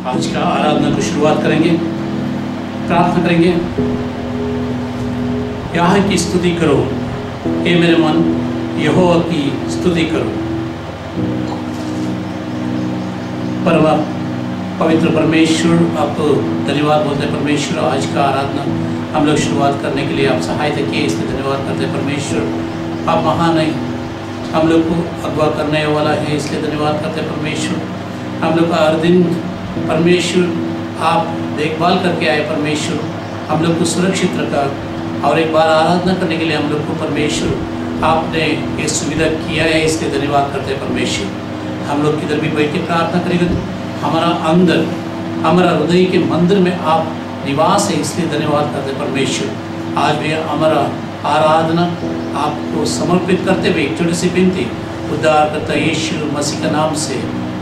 आज का आराधना को शुरुआत करेंगे, प्रार्थना करेंगे। यहाँ की स्तुति करो, हे मेरे मन, यहोवा की स्तुति करो। परम पवित्र परमेश्वर, आपको धन्यवाद बोलते हैं परमेश्वर। आज का आराधना हम लोग शुरुआत करने के लिए आप सहायता किए, इसलिए धन्यवाद करते हैं परमेश्वर। आप महान हैं, हम लोग को अगवा करने वाला है, इसलिए धन्यवाद करते हैं परमेश्वर। हम लोग का हर दिन परमेश्वर आप देखभाल करके आए परमेश्वर, हम लोग को सुरक्षित रखा और एक बार आराधना करने के लिए हम लोग को परमेश्वर आपने ये सुविधा किया है, इसलिए धन्यवाद करते हैं परमेश्वर। हम लोग किधर भी बैठ के प्रार्थना करेंगे तो हमारा अंदर, हमारा हृदय के मंदिर में आप निवास है, इसलिए धन्यवाद करते हैं परमेश्वर। आज भी हमारा आराधना आपको समर्पित करते हुए एक छोटी सी विनती उद्धारकर्ता यीशु मसीह के नाम से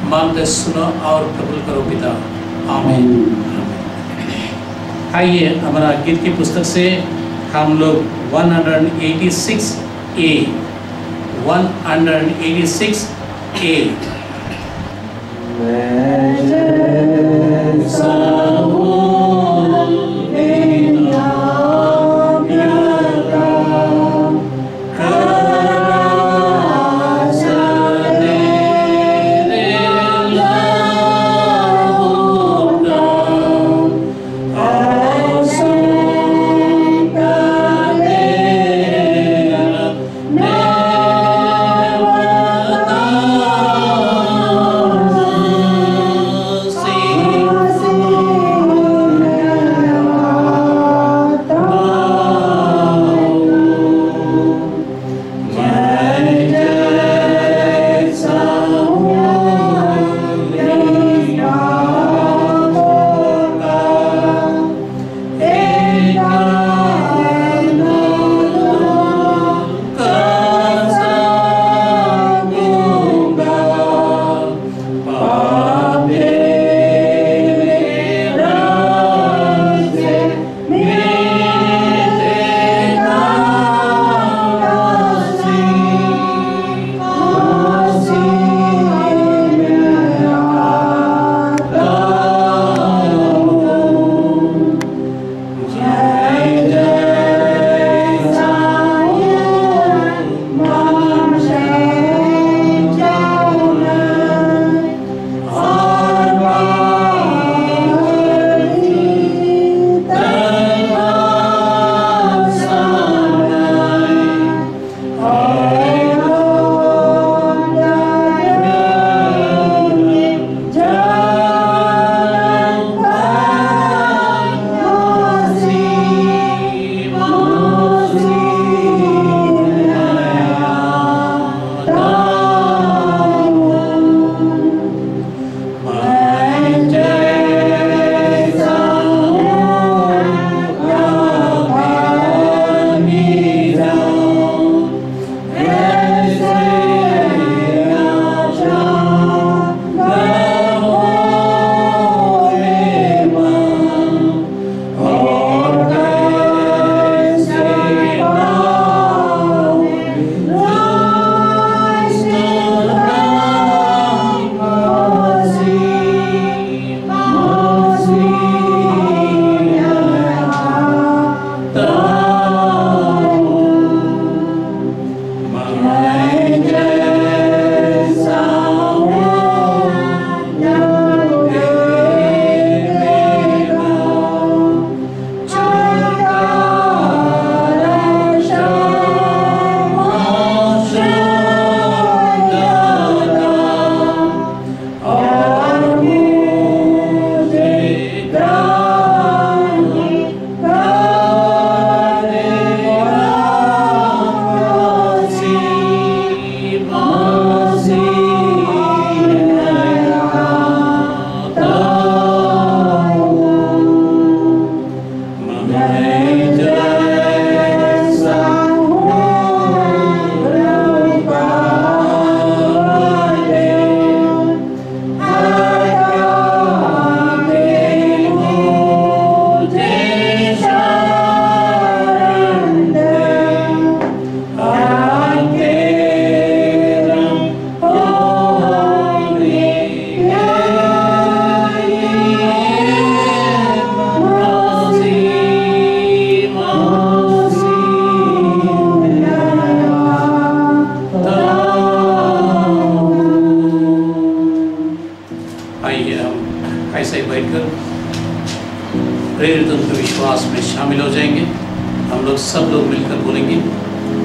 मांगते सुनो और कबूल करो पिता, आमीन। आइए हमारा गीत की पुस्तक से हम लोग 186A 186A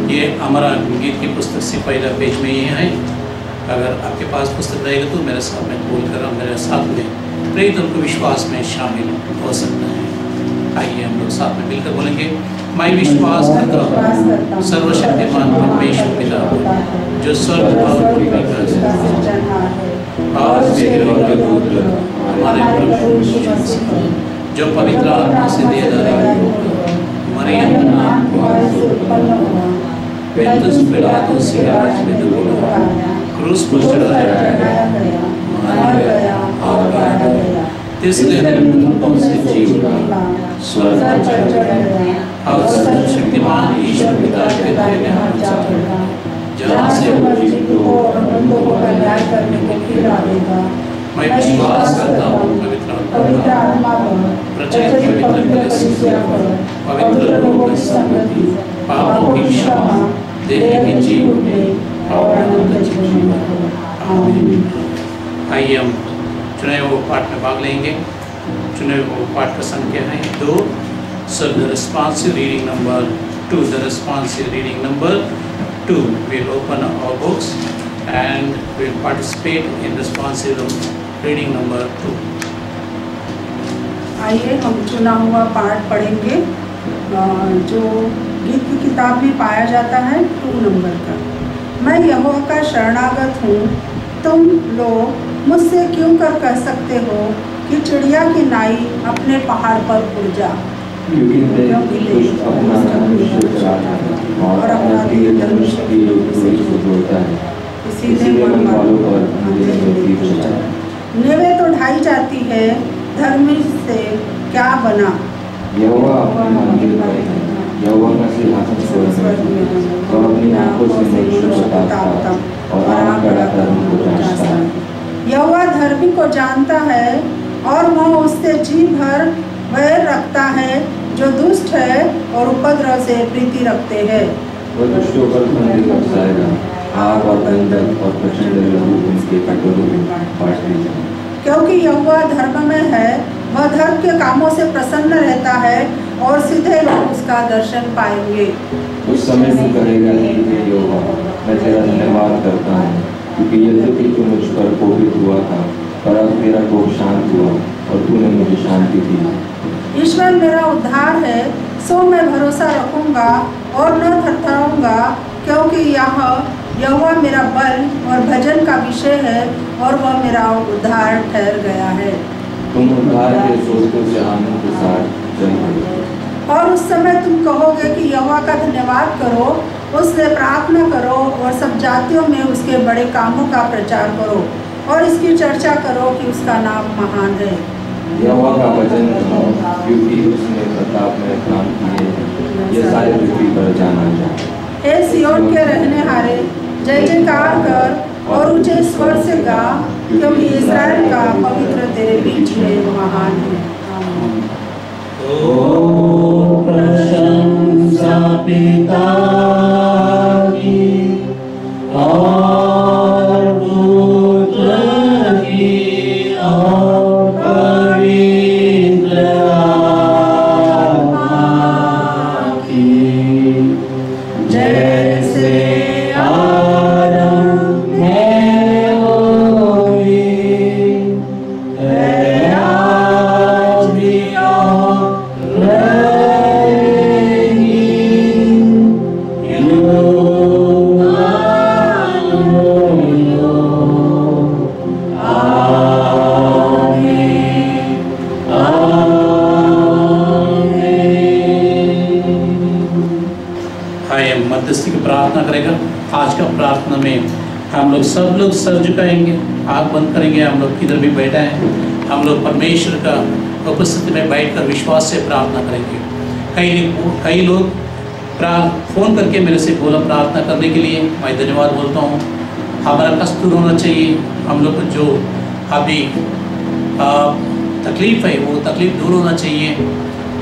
ये हमारा गीत की पुस्तक से पहला पेज में ये है। अगर आपके पास पुस्तक रहेगा तो मेरे साथ में बोल कर मेरे साथ में प्रेरित उनको विश्वास में शामिल हो सकता है। आइए हम लोग साथ में मिलकर बोलेंगे, मैं विश्वास करता हूँ सर्वशक्तिमान परमेश्वर पिता जो स्वर्ग और पृथ्वी का सृष्टिकर्ता आज हमारे प्रभु यीशु मसीह जो पवित्र आत्मा से दिया मरियम नाम पेंतुस पिलातुस से आज में बोला क्रूस पर चढ़ाया गया, मारा गया और गाड़ा गया, तीसरे दिन मृतकों से जी उठा, स्वर्ग पर चढ़ गया और सर्वशक्तिमान ईश्वर पिता के दाहिने हाथ जा बैठा, जहाँ से वो जीवितों और मृतों को न्याय करने को फिर आएगा। मैं विश्वास करता हूँ पवित्र आत्मा पर, प्रचलित पवित्र कलीसिया पर, पवित्र लोगों की संगति, पापों की क्षमा, देह की जीवन और अनंत जीवन। आमीन। आइए हम चुने हुए पाठ में भाग लेंगे। चुने हुए पाठ का संख्या है 2। So the responsive reading number 2. The responsive reading number 2. We'll open our books and we'll participate in responsive reading number 2. आइए हम चुना हुआ पाठ पढ़ेंगे जो गीत की किताब में पाया जाता है 2 नंबर का। मैं यहोवा का शरणागत हूँ, तुम लोग मुझसे क्यों कर कह सकते हो कि चिड़िया की नाई अपने पहाड़ पर उड़ जा, क्योंकि और अपना दिल धनुष की जोड़ता है, इसीलिए मन वालों पर नेवे तो ढाई जाती है, धर्मी से क्या बना। यहोवा अपने मंदिर में है, यहोवा का सिंहासन स्वर्ग में है, वह अपनी आँखों से मनुष्य को ताकता और आँख गड़ाकर उनको जांचता है। यहोवा धर्मी को जानता है और वह उससे जी भर वैर रखता है जो दुष्ट है और उपद्रव से प्रीति रखते हैं। वह दुष्टों पर फंदे बरसाएगा, आग और गंधक और प्रचंड लहू उनके कटोरों में बाँट दी जाए। क्योंकि यहोवा धर्म में है, वह धर्म के कामों से प्रसन्न रहता है और सीधे लोग उसका दर्शन पाएंगे। उस समय तू कहेगा कि यहोवा मैं तेरा धन्यवाद करता हूँ, क्योंकि यद्यपि तू मुझ पर कोपित हुआ था, पर अब तेरा कोप शांत हुआ और तूने मुझे शांति दी। ईश्वर मेरा उद्धार है, सो मैं भरोसा रखूंगा और न थरथराऊंगा, क्योंकि यहोवा मेरा बल और भजन का विषय है और वह मेरा उद्धार ठहर गया है। तुम उद्धार के सोचों से आनंद के साथ जल पड़ो। और उस समय तुम कहोगे कि यहोवा का धन्यवाद करो, उससे प्रार्थना करो और सब जातियों में उसके बड़े कामों का प्रचार करो और इसकी चर्चा करो कि उसका नाम महान है। यहोवा का भजन करो, क्योंकि उसने प्रताप में काम किए हैं, यह सारी पृथ्वी पर जाना जाए। हे सियोन के रहने हारे, जय जयकार कर और ऊंचे स्वर से गा, क्योंकि इस्राएल का पवित्र तेरे बीच में महान है। ओ प्रशंसा पिता की और पुत्र की और पवित्र आत्मा की, जैसे आरंभ में हुई है आज भी और रहेगी, युग मध्यस्थी की प्रार्थना करेगा। आज का प्रार्थना में हम लोग सब लोग सर झुकाएंगे, आँख बंद करेंगे। हम लोग किधर भी बैठा है, हम लोग परमेश्वर का उपस्थिति में बैठकर विश्वास से प्रार्थना करेंगे। कई लोग फ़ोन करके मेरे से बोला प्रार्थना करने के लिए, मैं धन्यवाद बोलता हूँ। हमारा कष्ट दूर होना चाहिए। हम लोग को जो अभी तकलीफ़ है वो तकलीफ़ दूर होना चाहिए।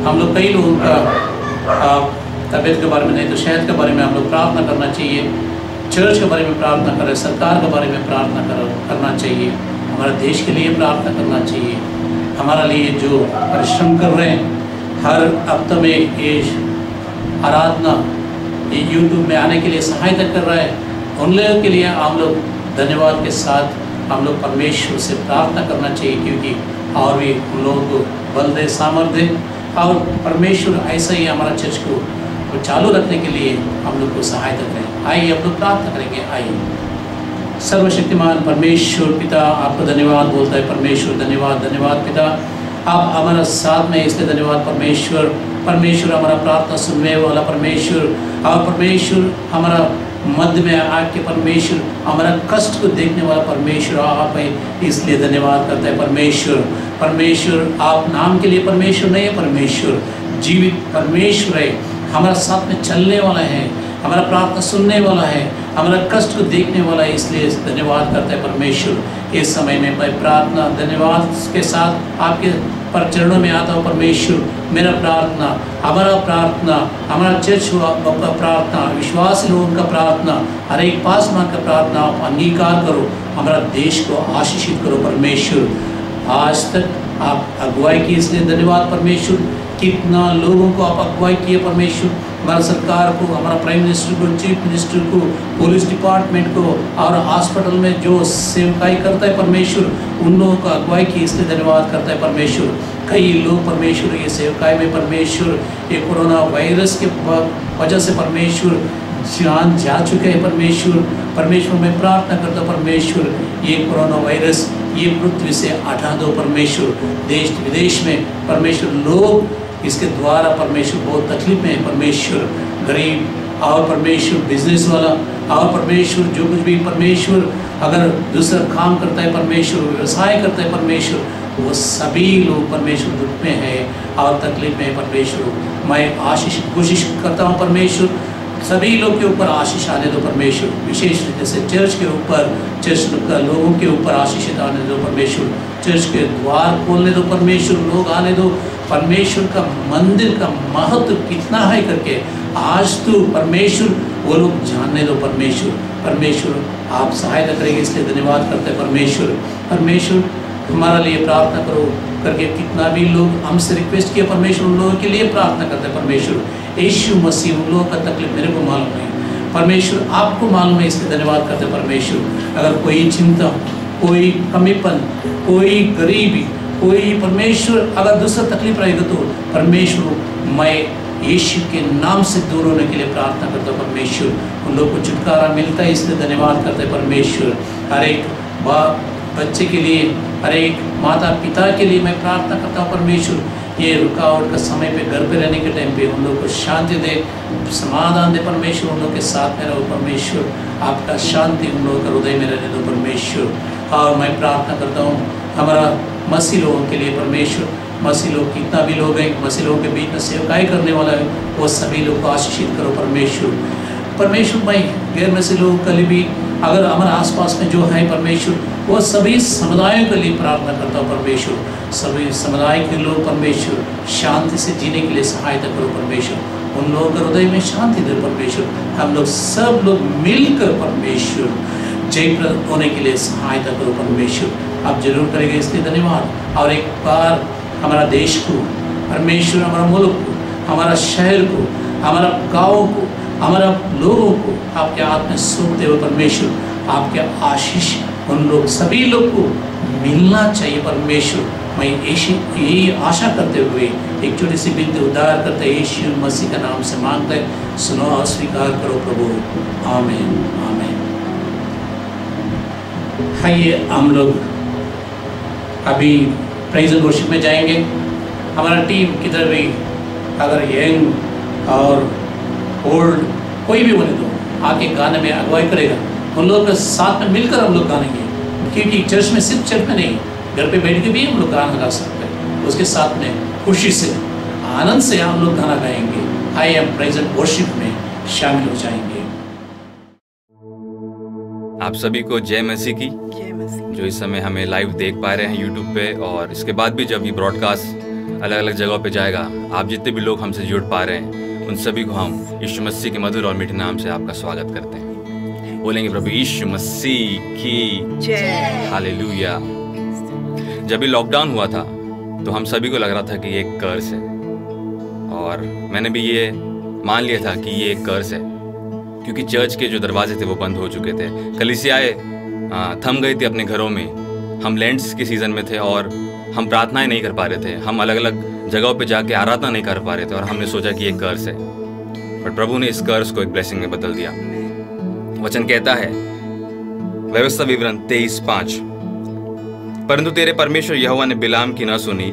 हम लोग कई लोगों का तबीयत के बारे में नहीं तो सेहत के बारे में हम लोग प्रार्थना करना चाहिए। चर्च के बारे में प्रार्थना करें, सरकार के बारे में प्रार्थना करना चाहिए। हमारे देश के लिए प्रार्थना करना चाहिए। हमारे लिए जो परिश्रम कर रहे हैं, हर हफ्ते में ये आराधना ये यूट्यूब में आने के लिए सहायता कर रहा है, उन लोगों के लिए हम लोग धन्यवाद के साथ हम लोग परमेश्वर से प्रार्थना करना चाहिए, क्योंकि और भी उन लोगों को बल दे, सामर्थ्य दे, और परमेश्वर ऐसा ही हमारा चर्च को चालू रखने के लिए हम लोग को सहायता करें। आइए हम लोग प्रार्थना करेंगे। आइए। सर्वशक्तिमान परमेश्वर पिता, आपको धन्यवाद बोलता है परमेश्वर, धन्यवाद धन्यवाद पिता, आप हमारा साथ में, इसलिए धन्यवाद परमेश्वर। परमेश्वर हमारा प्रार्थना सुनने वाला परमेश्वर, और परमेश्वर हमारा मध्य में आके परमेश्वर हमारा कष्ट को देखने वाला परमेश्वर आप है, इसलिए धन्यवाद करता है परमेश्वर। परमेश्वर आप नाम के लिए परमेश्वर नहीं है, परमेश्वर जीवित परमेश्वर है, हमारा साथ में चलने वाला है, हमारा प्रार्थना सुनने वाला है, हमारा कष्ट को देखने वाला है, इसलिए धन्यवाद करता है परमेश्वर। इस समय में मैं प्रार्थना धन्यवाद के साथ आपके पर चरणों में आता हूँ परमेश्वर। मेरा प्रार्थना, हमारा चर्च का प्रार्थना, विश्वासी लोगों का प्रार्थना, हर एक पासवान का प्रार्थना आप अंगीकार करो, हमारा देश को आशीषित करो परमेश्वर। आज तक आप अगुवाई की, इसलिए धन्यवाद परमेश्वर। कितना लोगों को आप अगुवाई किए परमेश्वर, हमारा सरकार को, हमारा प्राइम मिनिस्टर को, चीफ मिनिस्टर को, पुलिस डिपार्टमेंट को, और हॉस्पिटल में जो सेवकाई करता है परमेश्वर, उन लोगों को अगुवाई की, इसलिए धन्यवाद करता है परमेश्वर। कई लोग परमेश्वर ये सेवकाई में परमेश्वर ये कोरोना वायरस के वजह से परमेश्वर जान जा चुके हैं परमेश्वर। परमेश्वर मैं प्रार्थना करता हूँ परमेश्वर, ये कोरोना वायरस ये पृथ्वी से हटा दो परमेश्वर। देश विदेश में परमेश्वर लोग इसके द्वारा परमेश्वर बहुत तकलीफ में है परमेश्वर, गरीब और परमेश्वर बिजनेस वाला और परमेश्वर जो कुछ भी परमेश्वर अगर दूसरा काम करता है परमेश्वर, व्यवसाय करता है परमेश्वर, वो सभी लोग परमेश्वर दुख में है और तकलीफ में है परमेश्वर। मैं आशीष कोशिश करता हूँ परमेश्वर, सभी लोग के ऊपर आशीष आने दो परमेश्वर, विशेष रूप से चर्च के ऊपर, चर्च का लोगों के ऊपर आशीष आने दो परमेश्वर। चर्च के द्वार खोलने दो परमेश्वर, लोग आने दो परमेश्वर। का मंदिर का महत्व कितना है करके आज तो परमेश्वर वो लोग जानने दो परमेश्वर। परमेश्वर आप सहायता करेंगे, इसलिए धन्यवाद करते हैं परमेश्वर। परमेश्वर हमारा लिए प्रार्थना करो करके कितना भी लोग हमसे रिक्वेस्ट किया परमेश्वर, उन लोगों के लिए प्रार्थना करते हैं परमेश्वर। यीशु मसीह उन लोगों का तकलीफ मेरे को मालूम है परमेश्वर, आपको मालूम है, इसलिए धन्यवाद करते हैं परमेश्वर। अगर कोई चिंता, कोई कमीपन, कोई गरीबी, कोई परमेश्वर अगर दूसरा तकलीफ रहेगा तो परमेश्वर मैं यीशु के नाम से दूर होने के लिए प्रार्थना करता हूँ परमेश्वर। उन लोगों को छुटकारा मिलता है, इसलिए धन्यवाद करते हैं परमेश्वर। हर एक बाप बच्चे के लिए, हर एक माता पिता के लिए मैं प्रार्थना करता हूँ परमेश्वर। ये रुकावट का समय पे घर पे रहने के टाइम पे उन लोगों को शांति दे, समाधान दे परमेश्वर। उन लोगों के साथ में रहो परमेश्वर, आपका शांति उन लोगों का हृदय में रहने दो परमेश्वर। और मैं प्रार्थना करता हूँ हमारा मसीह लोगों के लिए परमेश्वर। मसीह लोग कितना भी लोग हैं, मसीह लोगों के बीच में सेवकाई करने वाला है, वो सभी लोग को आशीषित करो परमेश्वर। परमेश्वर मैं गैर मसीह लोगों के लिए भी अगर हमारे आसपास में जो है परमेश्वर, वो सभी समुदायों के लिए प्रार्थना करता हूँ परमेश्वर। सभी समुदाय के लोग परमेश्वर शांति से जीने के लिए सहायता करो परमेश्वर। उन लोगों के हृदय में शांति दे परमेश्वर। हम लोग सब लोग मिलकर परमेश्वर जयप्रद होने के लिए सहायता करो परमेश्वर। आप जरूर करेंगे, इसलिए धन्यवाद। और एक बार हमारा देश को परमेश्वर, हमारा मुल्क को, हमारा शहर को, हमारा गाँव को, हमारा लोगों को आपके हाथ में सौंपते हुए परमेश्वर, आपके आशीष उन लोग सभी लोग को मिलना चाहिए परमेश्वर। मैं यही आशा करते हुए एक छोटी सी विनती उद्धार करते यीशु मसीह का नाम से मांगते हैं, सुनो और स्वीकार करो प्रभु। आमीन आमीन। आइए हम लोग अभी प्रेज़ एंड वर्शिप में जाएंगे। हमारा टीम किधर भी अगर यंग और ओल्ड कोई भी होने दो, आके गाने में अगुवाई करेगा। उन लोगों के साथ में मिलकर हम लोग गाएंगे, क्योंकि चर्च में सिर्फ चर्च में नहीं, घर पे बैठ के भी हम लोग गाना गा सकते हैं। उसके साथ में खुशी से, आनंद से हम लोग गाना गाएंगे। आइए हम प्रेज़ एंड वर्शिप में शामिल हो जाएंगे। आप सभी को जय मसीह की, जो इस समय हमें लाइव देख पा रहे हैं यूट्यूब पे, और इसके बाद भी जब ये ब्रॉडकास्ट अलग अलग जगहों पे जाएगा, आप जितने भी लोग हमसे जुड़ पा रहे हैं उन सभी को हम यीशु मसीह के मधुर और मीठे नाम से आपका स्वागत करते हैं। बोलेंगे प्रभु यीशु मसीह की जय, हालेलुया। जब भी लॉकडाउन हुआ था तो हम सभी को लग रहा था कि ये एक कर्स है, और मैंने भी ये मान लिया था कि ये एक कर्स है। क्योंकि चर्च के जो दरवाजे थे वो बंद हो चुके थे। कलीसियाएं थम गई थी अपने घरों में। हम लेंट्स के सीज़न में थे और हम प्रार्थनाएं नहीं कर पा रहे थे। हम अलग अलग जगहों पे जाके आराधना नहीं कर पा रहे थे और हमने सोचा कि ये कर्स है, बट प्रभु ने इस कर्स को एक ब्लेसिंग में बदल दिया। वचन कहता है, व्यवस्था विवरण 23:5, परंतु तेरे परमेश्वर यहोवा ने बिलाम की न सुनी,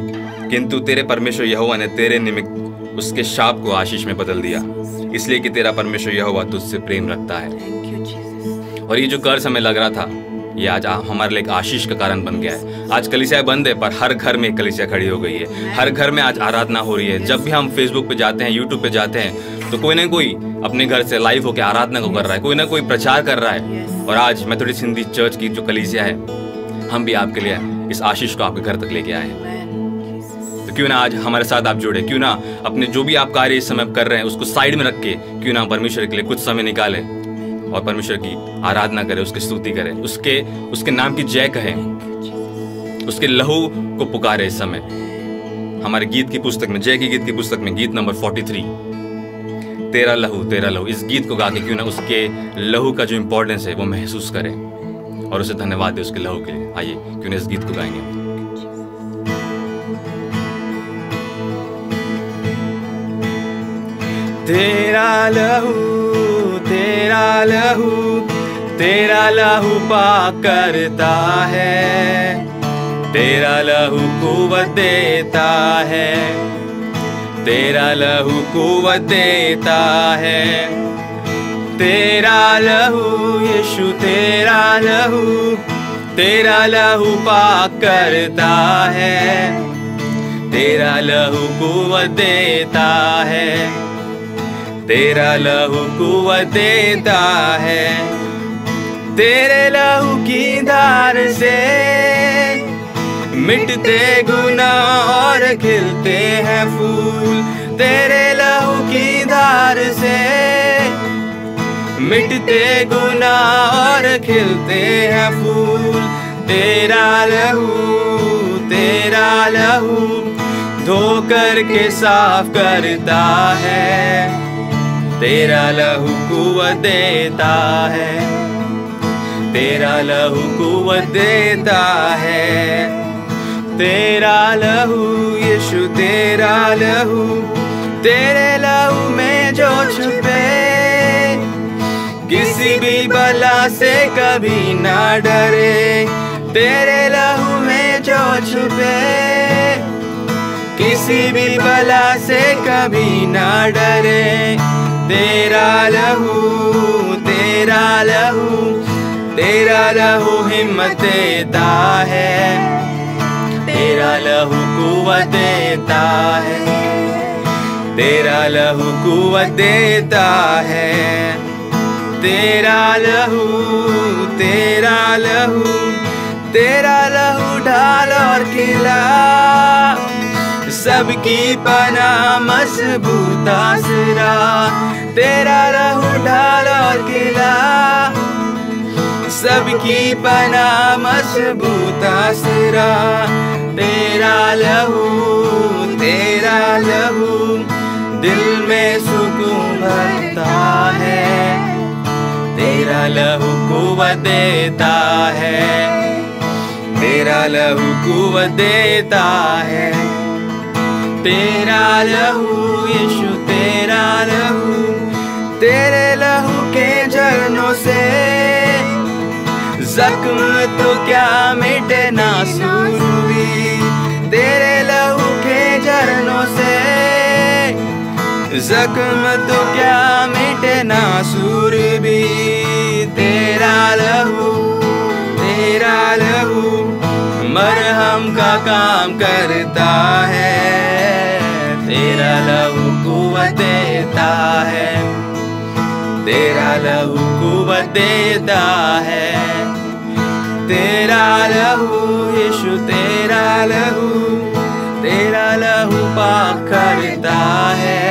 किंतु तेरे परमेश्वर यहोवा ने तेरे निमित्त उसके शाप को आशीष में बदल दिया, इसलिए कि तेरा परमेश्वर यहोवा तुझसे प्रेम रखता है। और ये जो कर्ज हमें लग रहा था, ये आज हमारे लिए एक आशीष का कारण बन गया है। आज कलीसियाएं बंद है, पर हर घर में एक कलीसिया खड़ी हो गई है। हर घर में आज आराधना हो रही है। जब भी हम फेसबुक पे जाते हैं, यूट्यूब पे जाते हैं, तो कोई ना कोई अपने घर से लाइव होकर आराधना को कर रहा है, कोई ना कोई प्रचार कर रहा है। और आज मेथोडिस्ट हिंदी चर्च की जो कलीसिया है, हम भी आपके लिए इस आशीष को आपके घर तक लेके आए हैं। तो क्यों ना आज हमारे साथ आप जुड़े, क्यों ना अपने जो भी आप कार्य इस समय कर रहे हैं उसको साइड में रख के क्यों ना परमेश्वर के लिए कुछ समय निकालें और परमेश्वर की आराधना करें, उसकी स्तुति करें, उसके नाम की जय कहें, उसके लहू को पुकारे। इस समय हमारे गीत की पुस्तक में, जय की गीत की पुस्तक में, गीत नंबर 43, तेरा लहू, इस गीत को गा के क्यों ना उसके लहू का जो इंपॉर्टेंस है वो महसूस करें और उसे धन्यवाद दे उसके लहू के लिए। आइए क्यों ना इस गीत को गाएंगे। तेरा लहू पाक करता है, तेरा लहू कुव्वत देता है, तेरा लहू कुव्वत देता है, तेरा लहू यीशु, तेरा लहू पाक करता है, तेरा लहू कुव्वत देता है, तेरा लहू कुव्वत देता है। तेरे लहू की धार से मिटते गुनाह और खिलते हैं फूल, तेरे लहू की धार से मिटते गुनाह और खिलते हैं फूल। तेरा लहू धोकर के साफ करता है, तेरा लहू कुव्वत देता है, तेरा लहू कुव्वत देता है, तेरा लहू यीशु, तेरा लहू, तेरे लहू में जो छुपे किसी भी बला से कभी ना डरे, तेरे लहू में जो छुपे किसी भी बला से कभी ना डरे। तेरा लहू, तेरा लहू हिम्मत देता है, तेरा लहू कुव्वत देता है, तेरा लहू कुव्वत देता है, तेरा लहू, तेरा लहू ढाल और किला, सबकी पनाह मजबूत आसरा, तेरा लहू ढाल और किला, सबकी पनाह मजबूत आसरा। तेरा लहू दिल में सुकून भरता है, तेरा लहू कुव्वत देता है, तेरा लहू कुव्वत देता है, तेरा लहू यीशु, तेरा लहू, तेरे लहू के झरनों से जख्म तो क्या मिटे नासूर भी, तेरे लहू के झरनों से जख्म तो क्या मिटे नासूर भी। तेरा लहू मरहम का काम करता है, तेरा लहू कुव्वत देता है, तेरा लहू कुव्वत देता है, तेरा लहू यीशु, तेरा लहू पाक करता है,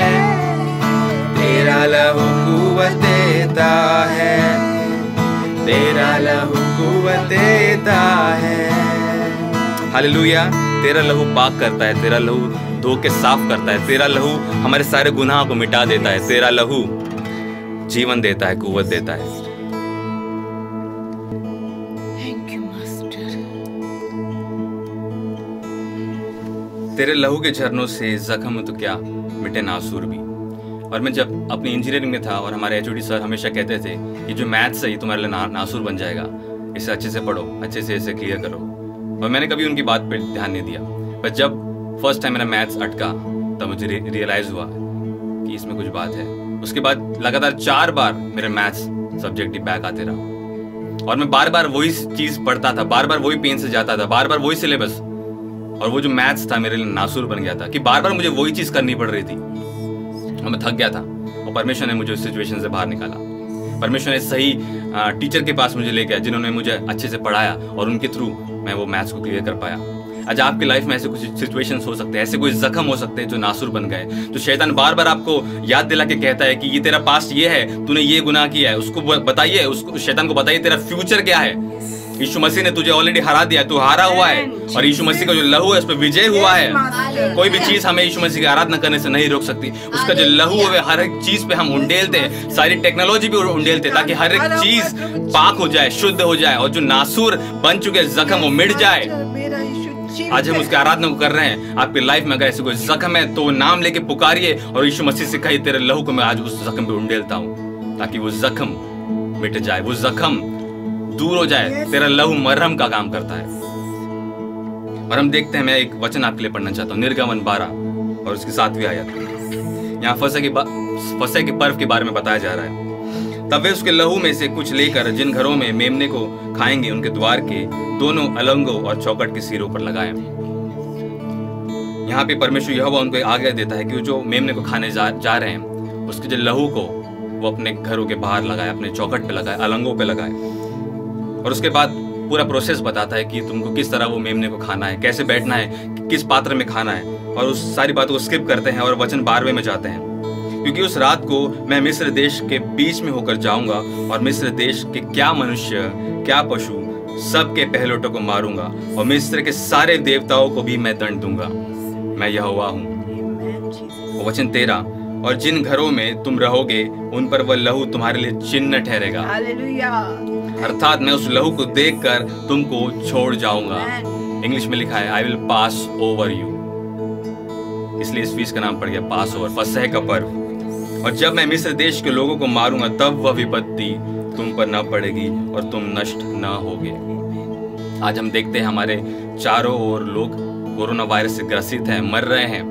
तेरा लहू कुव्वत देता है, तेरा लहू कुव्वत देता है। हालेलुया। तेरा लहू पाक करता है, तेरा लहू धो के साफ करता है, तेरा लहू हमारे सारे गुनाह को मिटा देता है, तेरा लहू जीवन देता है, कुव्वत देता है। तेरे लहू के झरनों से जख्म तो क्या मिटे नासूर भी। और मैं जब अपनी इंजीनियरिंग में था और हमारे HOD सर हमेशा कहते थे कि जो मैथ्स है ये तुम्हारे लिए नासूर बन जाएगा, इसे अच्छे से पढ़ो, अच्छे से इसे क्लियर करो। और मैंने कभी उनकी बात पर ध्यान नहीं दिया, पर जब फर्स्ट टाइम मेरा मैथ्स अटका तब मुझे रियलाइज हुआ कि इसमें कुछ बात है। उसके बाद लगातार 4 बार मेरे मैथ्स सब्जेक्ट बैक आते रहा और मैं बार बार वही चीज पढ़ता था, बार बार वही पेन से जाता था, बार बार वही सिलेबस, और वो जो मैथ्स था मेरे लिए नासूर बन गया था कि बार बार मुझे वही चीज करनी पड़ रही थी और मैं थक गया था। और परमेश्वर ने मुझे उस सिचुएशन से बाहर निकाला। परमेश्वर ने सही टीचर के पास मुझे ले गया जिन्होंने मुझे अच्छे से पढ़ाया और उनके थ्रू मैं वो मैथ्स को क्लियर कर पाया। आज आपकी लाइफ में ऐसे कुछ सिचुएशंस हो सकते हैं, ऐसे कोई जख्म हो सकते हैं जो नासूर बन गए, तो शैतान बार बार आपको याद दिला के कहता है कि ये तेरा पास्ट ये है, तूने ये गुनाह किया है, उसको बताइए, उसको शैतान को बताइए तेरा फ्यूचर क्या है। यीशु मसीह ने तुझे ऑलरेडी हरा दिया, तू हारा हुआ है और यीशु मसीह का जो लहू है उस पर विजय हुआ है। कोई भी चीज हमें यीशु मसीह की आराधना करने से नहीं रोक सकती। उसका जो लहू है हर एक चीज पे हम उंडेलते हैं, सारी टेक्नोलॉजी भी उंडेलते हैं ताकि हर एक चीज पाक हो जाए, शुद्ध हो जाए और जो नासूर बन चुके जख्म वो मिट जाए। आज हम उसकी आराधना को कर रहे हैं। आपकी लाइफ में अगर ऐसे कोई जख्म है तो नाम लेके पुकारिए और यीशु मसीह से कहिए तेरे लहू को मैं आज उस जख्म पे उंडेलता हूँ ताकि वो जख्म मिट जाए, वो जख्म दूर हो जाए। तेरा लहू मरहम का काम करता है। और हम देखते हैं, मैं एक वचन आपके लिए पढ़ना चाहता हूँ, निर्गमन 12 और उसकी 7वीं आयत। यहाँ फसह के पर्व के बारे में बताया जा रहा है। तब वे उसके लहू में से कुछ लेकर जिन घरों में मेमने को खाएंगे उनके द्वार के दोनों अलंगों और चौखट के सिरों पर लगाएं। यहाँ पे परमेश्वर यहोवा उनको आज्ञा देता है कि जो मेमने को खाने जा रहे हैं उसके जो लहू को वो अपने घरों के बाहर लगाए, अपने चौखट पे लगाए, अलंगों पे लगाए। और उसके बाद पूरा प्रोसेस बताता है कि तुमको किस तरह वो मेमने को खाना है, कैसे बैठना है, किस पात्र में खाना है। और उस सारी बातों को स्किप करते हैं और वचन 12वें में जाते हैं। क्योंकि उस रात को मैं मिस्र देश के बीच में होकर जाऊंगा और मिस्र देश के क्या मनुष्य क्या पशु सबके पहलोटों को मारूंगा और मिस्र के सारे देवताओं को भी मैं दंड दूंगा। मैं यहोवा हूँ। वचन 13, और जिन घरों में तुम रहोगे उन पर वह लहू तुम्हारे लिए चिन्ह ठहरेगा। अर्थात मैं उस लहू को देखकर तुमको छोड़ जाऊंगा। इंग्लिश में लिखा है I will pass over you, इसलिए इस फीस का नाम पड़ गया पास ओवर, फसह का पर्व। और जब मैं मिस्र देश के लोगों को मारूंगा तब वह विपत्ति तुम पर न पड़ेगी और तुम नष्ट न होगे। आज हम देखते हैं हमारे चारों ओर लोग कोरोना वायरस से ग्रसित हैं, मर रहे हैं।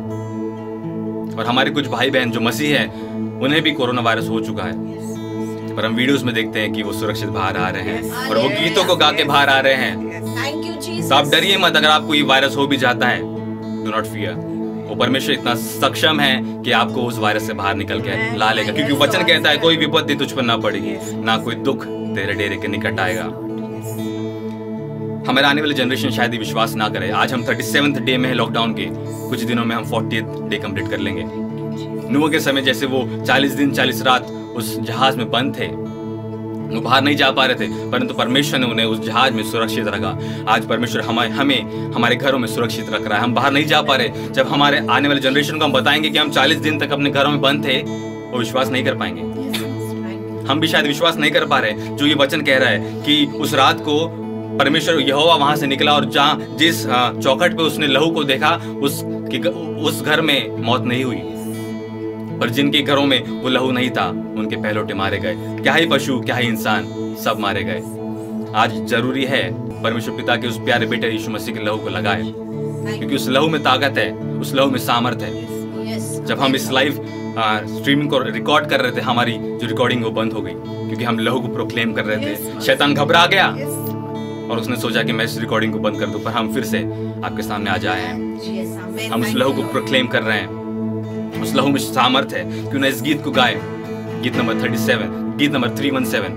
और हमारे कुछ भाई बहन जो मसीह हैं उन्हें भी कोरोना वायरस हो चुका है, पर हम वीडियोस में देखते हैं कि वो सुरक्षित बाहर आ रहे हैं और वो गीतों को गा के बाहर आ रहे हैं। तो आप डरिए मत, अगर आपको ये वायरस हो भी जाता है, डू नॉट फियर। वो परमेश्वर इतना सक्षम है कि आपको उस वायरस से बाहर निकल के ला लेगा, क्योंकि वचन कहता है कोई विपत्ति तुझ पर ना पड़ेगी, ना कोई दुख तेरे डेरे के निकट आएगा। हमारे आने वाली जनरेशन शायद ही विश्वास ना करे। आज हम 37th डे में है लॉकडाउन के, कुछ दिनों में हम 40th डे कंप्लीट कर लेंगे। नूह के समय जैसे वो 40 दिन 40 रात उस जहाज में बंद थे, वो बाहर नहीं जा पा रहे थे, परंतु परमेश्वर ने उन्हें उस जहाज में सुरक्षित रखा। आज परमेश्वर हमें हमारे घरों में सुरक्षित रख रहा है। हम बाहर नहीं जा पा रहे। जब हमारे आने वाले जनरेशन को हम बताएंगे कि हम 40 दिन तक अपने घरों में बंद थे, वो विश्वास नहीं कर पाएंगे। हम भी शायद विश्वास नहीं कर पा रहे जो ये वचन कह रहा है कि उस रात को परमेश्वर यहोवा वहां से निकला और जहां जिस चौखट पे उसने लहू को देखा उस घर में मौत नहीं हुई, पर जिनके घरों में वो लहू नहीं था उनके पहलोटे मारे गए। क्या ही पशु, क्या ही इंसान, सब मारे गए। आज जरूरी है परमेश्वर पिता के उस प्यारे बेटे यीशु मसीह के लहू को लगाए, क्योंकि उस लहू में ताकत है, उस लहू में सामर्थ है। जब हम इस लाइव स्ट्रीमिंग को रिकॉर्ड कर रहे थे, हमारी जो रिकॉर्डिंग वो बंद हो गई क्योंकि हम लहू को प्रोक्लेम कर रहे थे। शैतान घबरा गया और उसने सोचा कि मैं इस रिकॉर्डिंग को बंद कर दूं, पर हम फिर से आपके सामने आ जाए हैं। हम उस लहू को प्रोक्लेम कर रहे हैं। उस लहू में सामर्थ है। क्यों ना इस गीत को गाए, गीत नंबर 37, गीत नंबर 317,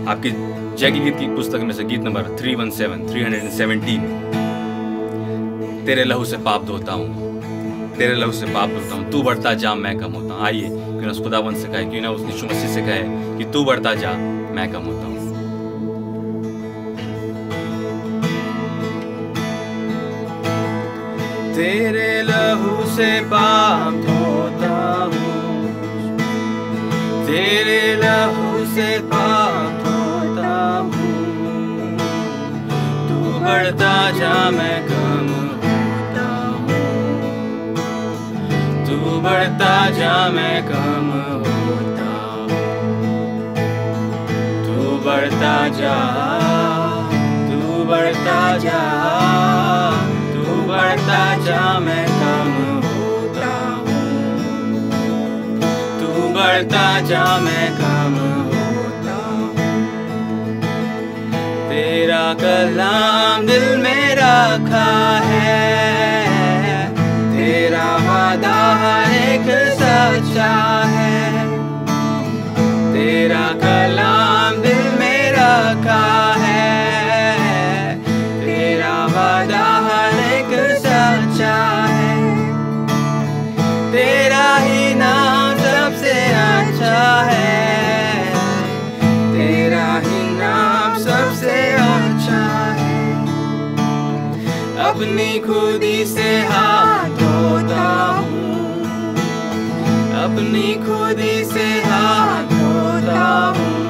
आपकी जय की गीत की पुस्तक में से गीत नंबर 317 तेरे लहू से पाप धोता हूँ, तेरे लहू से पाप धोता हूँ, तू बढ़ता जा मैं कम होता हूँ। आइए क्यों ना उस खुदावंद से कहे, क्यों ना उस यीशु मसीह से कहे कि तू बढ़ता जा मैं कम होता हूँ। तेरे लहू से पाप धोता हूँ, तेरे लहू से पाप होता हूँ। तू बढ़ता जा मैं कम होता हूँ। तू बढ़ता जा मैं कम होता हूँ। तू बढ़ता जा, तू बढ़ता जा, तू बढ़ता जा मैं कम होता हूँ। तू बढ़ता जा मैं कम होता हूँ। तेरा कलाम दिल में रखा है, तेरा वादा हर एक सच्चा है। तेरा कलाम दिल में रखा है, तेरा वादा हर एक सच्चा है। तेरा ही नाम सबसे अच्छा है, तेरा ही नाम सबसे अच्छा है। अपनी खुदी से हाथ धोता हूँ, अपनी खुदी से हाथ धोता हूँ।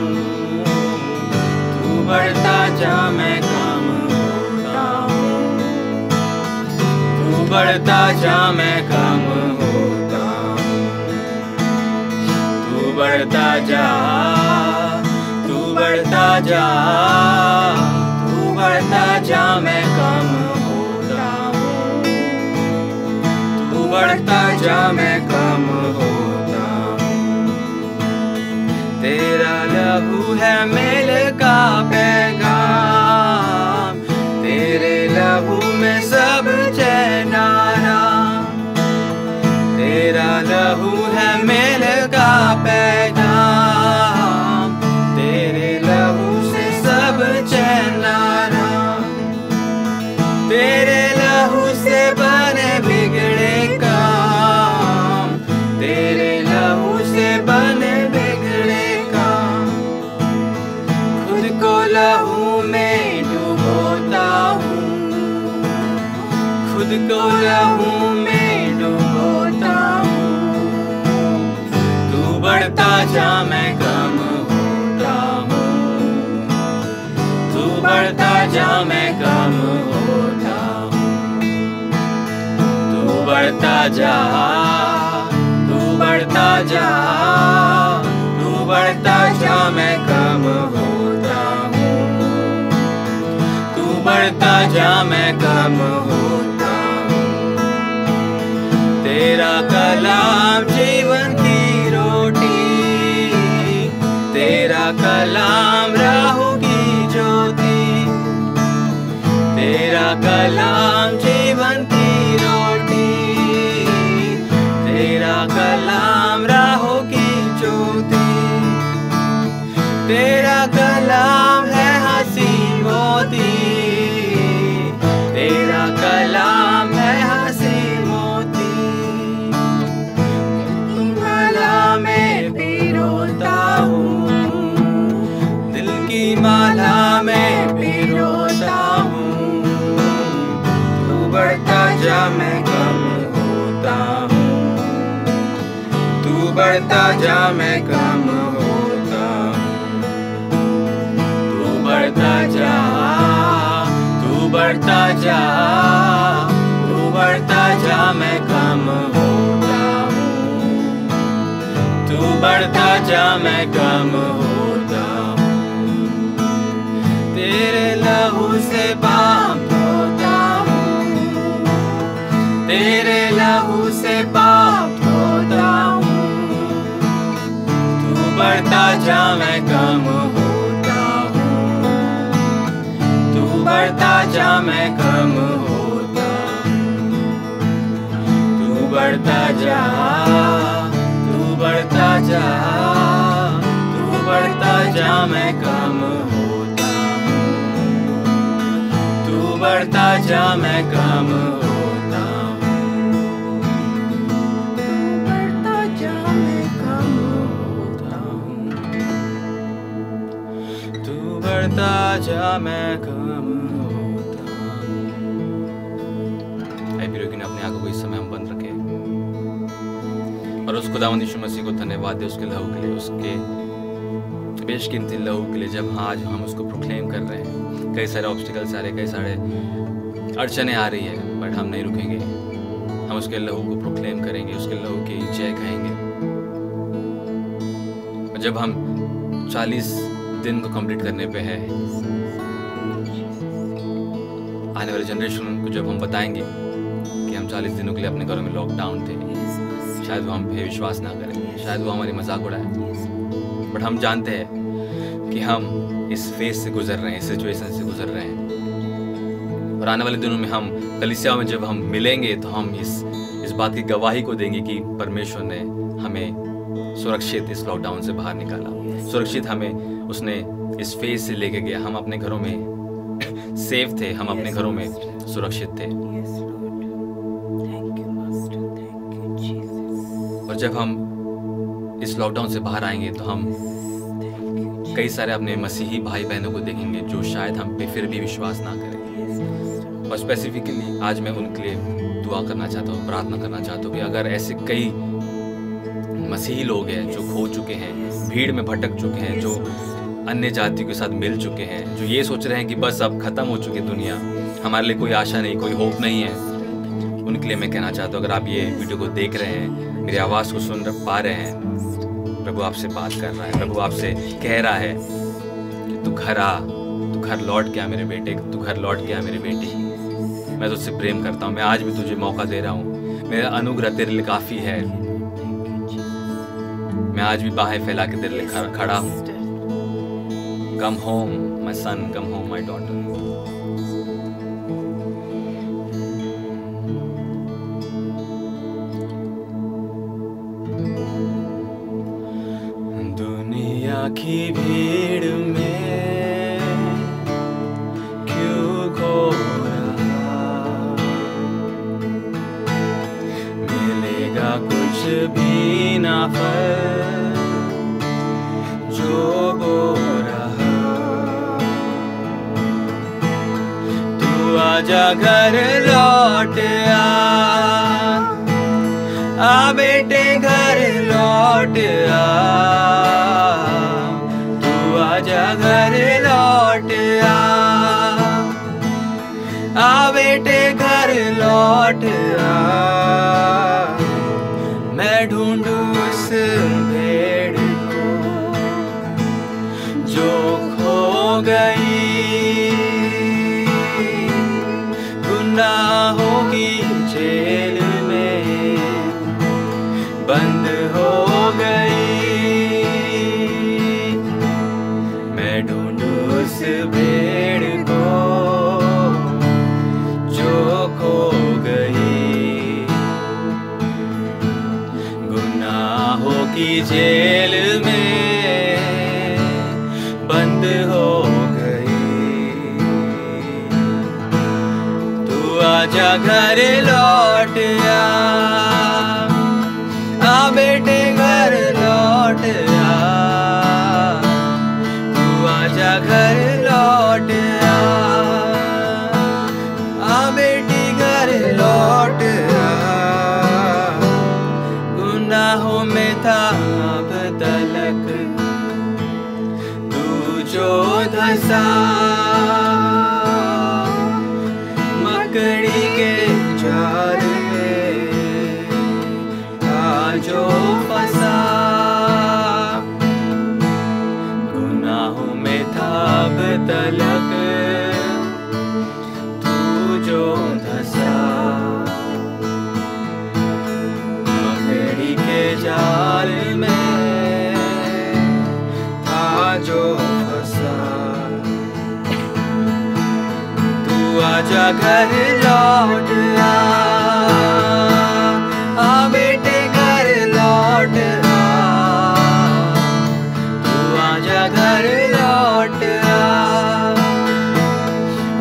तू बढ़ता जा मैं कम होता हूँ। तू बढ़ता जा मैं कम होता हूँ। तू बढ़ता जा, तू बढ़ता जा, तू बढ़ता जा मैं कम होता हूँ। तू बढ़ता जा मैं कम होता हूँ। तेरा लहू है मेल का पैगाम, तेरे लहू में सब चैन आराम। तेरा लहू है मेल का पैगाम, तेरे लहू से सब चैन आराम। तेरे लहू से बने बिगड़े काम, तेरे लहू से बने बिगड़े काम। खुद को लहू में डुबोता हूँ, खुद को लहू में डुबोता हूँ। तू बढ़ता जा मैं कम होता हूँ। तू बढ़ता जा मैं कम होता हूँ। तू बढ़ता जा, तू बढ़ता जा, तू बढ़ता जा मैं कम होता हूँ। तू बढ़ता जा मैं कम होता हूँ। तेरा कलाम जीवन की रोटी, तेरा कलाम राहों की ज्योति। तेरा कलाम जीवन की रोटी, तेरा कलाम राहों की ज्योति। तेरा कलाम है हंसी मोती, तेरा कलाम है हंसी मोती। माला में पिरोता हूँ, दिल की माला में पिरोता हूँ। तू बढ़ता जा मैं कम होता हूँ। तू बढ़ता जा मैं कम होता हूँ। तू बढ़ता जा, तू बढ़ता जा, तू बढ़ता जा मैं कम होता हूँ। तू बढ़ता जा मैं कम होता हूँ। तेरे लहू से पाप धोता हूँ, तेरे लहू से पाप धोता हूँ। तू बढ़ता जा मैं कम होता हूँ। तू बढ़ता जा मैं कम होता हूँ। तू बढ़ता जा, तू बढ़ता जा, तू बढ़ता जा मैं कम होता हूँ। तू बढ़ता जा मैं कम होता हूँ। तू बढ़ता जा मैं कम होता हूँ। तू बढ़ता जा मैं कम होता हूँ। आई प्रियो कि अपनी आंखों को इस समय हम बंद रखें और उस खुदावंद यीशु मसीह को धन्यवाद दे उसके लहू के लिए, उसके बेशकीमती लहू के लिए। जब आज हम उसको प्रोक्लेम कर रहे हैं, कई सारे ऑब्स्टिकल्स आ रहे, कई सारे अड़चने आ रही है, बट हम नहीं रुकेंगे। हम उसके लहू को प्रोक्लेम करेंगे, उसके लहू की जय कहेंगे। और जब हम 40 दिन को कंप्लीट करने पे है, आने वाले जनरेशन को जब हम बताएंगे कि हम 40 दिनों के लिए अपने घरों में लॉकडाउन थे, शायद वो हम पे विश्वास ना करें, शायद वो हमारी मजाक उड़ाए, बट हम जानते हैं कि हम इस फेज से गुजर रहे हैं, इस सिचुएशन से गुजर रहे हैं। और आने वाले दिनों में हम कलीसिया में जब हम मिलेंगे तो हम इस बात की गवाही को देंगे कि परमेश्वर ने हमें सुरक्षित इस लॉकडाउन से बाहर निकाला, सुरक्षित हमें उसने इस फेज से लेके गया। हम अपने घरों में सेफ थे, हम अपने घरों में सुरक्षित थे। और जब हम इस लॉकडाउन से बाहर आएंगे तो हम कई सारे अपने मसीही भाई बहनों को देखेंगे जो शायद हम पे फिर भी विश्वास ना करें। और स्पेसिफिकली आज मैं उनके लिए दुआ करना चाहता हूँ, प्रार्थना करना चाहता हूँ कि अगर ऐसे कई मसीही लोग हैं जो खो चुके हैं, भीड़ में भटक चुके हैं, जो अन्य जातियों के साथ मिल चुके हैं, जो ये सोच रहे हैं कि बस अब खत्म हो चुकी दुनिया, हमारे लिए कोई आशा नहीं, कोई होप नहीं है, उनके लिए मैं कहना चाहता हूँ, अगर आप ये वीडियो को देख रहे हैं, मेरी आवाज़ को सुन पा रहे हैं, प्रभु आपसे बात कर रहा है, प्रभु आपसे कह रहा है कि तू घर आ, तू घर लौट के आ मेरे बेटे, तू घर लौट के आ मेरी बेटी। मैं तुझसे प्रेम करता हूँ, मैं आज भी तुझे मौका दे रहा हूँ, मेरा अनुग्रह तेरे लिए काफ़ी है। मैं आज भी बाहें फैला के तेरे लिए खड़ा हूँ। Come home my son, come home my daughter. दुनिया की भीड़ में क्यों खो रहा, मिलेगा कुछ भी ना फल जो बो रहा। तू आजा घर लौट आ बेटे घर लौट तू आजा घर लौट आ बेटे घर लौट मैं ढूंढू उस भेड़ को जो खो गई, गुनाहों की जेल में बंद हो गई। मैं ढूंढू उस भेड़ को जो खो गई, गुनाहों की जेल में बंद हो गई। तू आजा घर लौट आ बेटे घर लौट तू आजा घर लौट आ बेटी घर लौट गुनाहों में था अब तलक तू जो धंसा, मकड़ी के जाल जो फंसा, गुनाहों में था अब तलक तू जो धंसा, मकड़ी के जाल में था जो फंसा। तू आजा घर लौट आ बेटे लौट तू आजा घर लौट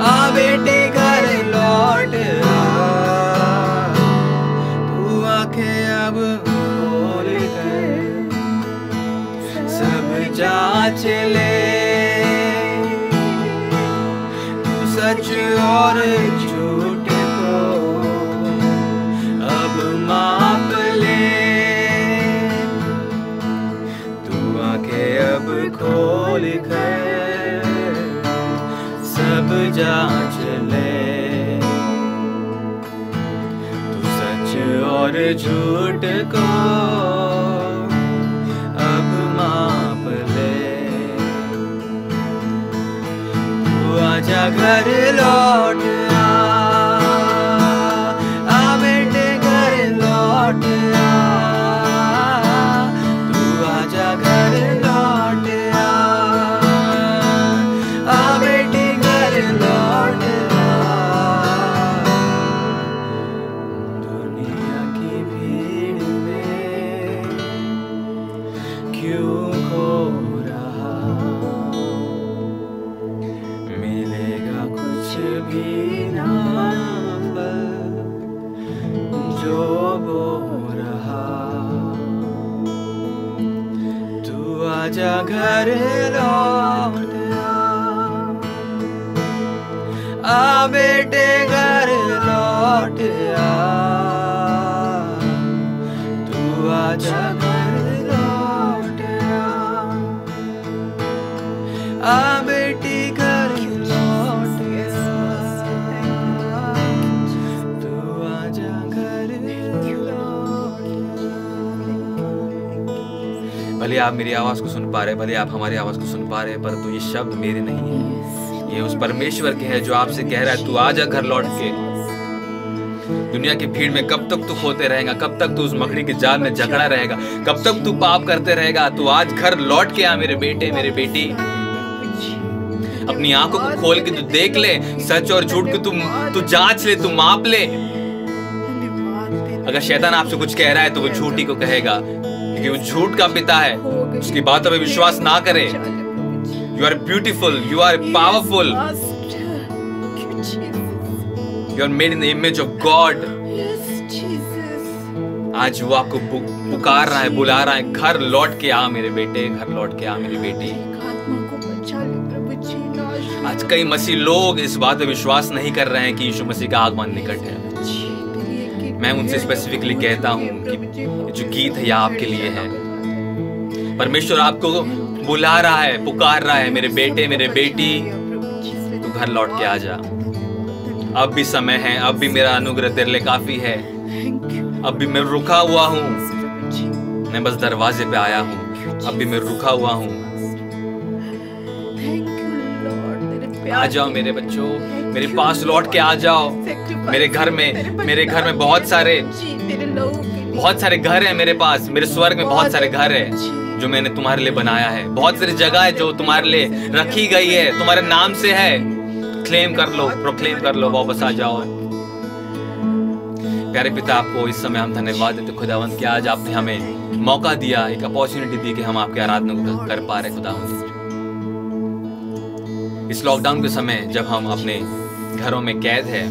आ बेटे घर लौट तू आंखें अब खोल कर सब जांच ले, तू सच और झूठ को अब माप ले। खोल कर सब जांच ले, तू सच और झूठ को अब माप ले। तू आजा घर लौट आ बेटे घर लौट आ, तू आजा घर लौट आ बेटे घर लौट आ। दुनिया की भीड़ में क्यों खो रहा, मिलेगा कुछ भी ना जो वो रहा। तू आजा घर लौट आ बेटे घर लौट आ, तू आजा घर लौट आ बेटी घर लौट आ, तू आजा घर लौट। भले आप मेरी आवाज को सुन पा रहे, भले आप हमारी आवाज को सुन पा रहे, परंतु ये शब्द मेरे नहीं है, ये उस परमेश्वर के है जो आपसे कह रहा है तू आजा घर लौट के। दुनिया की भीड़ में कब तक तू खोते रहेगा, कब तक तू उस मकड़ी के जाल में जकड़ा रहेगा, कब तक तू पाप करते रहेगा। तू आज घर लौट के आ मेरे बेटे मेरे बेटी। अपनी आंखों को खोल के तू देख ले, सच और झूठ को तू जांच ले, तू माप ले। अगर शैतान आपसे कुछ कह रहा है तो वो झूठ ही को कहेगा, क्योंकि वो झूठ का पिता है। उसकी बातों पे विश्वास ना करे। You are beautiful, you are powerful, you are made in the image of God. आज वो आपको पुकार रहा है, बुला रहा है, घर लौट के आ मेरे बेटे, घर लौट के आ मेरी बेटी। आज कई मसीह लोग इस बात पे विश्वास नहीं कर रहे हैं कि यीशु मसीह का आगमन निकट है। मैं उनसे स्पेसिफिकली कहता हूँ कि जो गीत है यह आपके लिए है। परमेश्वर आपको बुला रहा है, पुकार रहा है, मेरे बेटे मेरे बेटी तू घर लौट के आ जा। अब भी समय है, अब भी मेरा अनुग्रह तेरे लिए काफी है। अब भी मैं रुका हुआ हूँ, मैं बस दरवाजे पे आया हूँ। अब भी मैं रुका हुआ हूँ। आ जाओ मेरे बच्चों, मेरे पास लौट के आ जाओ। मेरे घर में बहुत सारे घर हैं मेरे पास। मेरे स्वर्ग में बहुत सारे घर है जो मैंने तुम्हारे लिए बनाया है। बहुत सारी जगह है जो तुम्हारे लिए रखी गई है, तुम्हारे नाम से है। क्लेम कर लो, प्रोक्लेम कर लो, वापस आ जाओ। प्यारे पिता, आपको इस समय हम धन्यवाद देते खुदावंत कि आज आपने हमें मौका दिया, एक अपॉर्चुनिटी दी कि हम आपके आराधना को कर पा रहे खुदावंत। इस लॉकडाउन के समय जब हम अपने घरों में कैद है,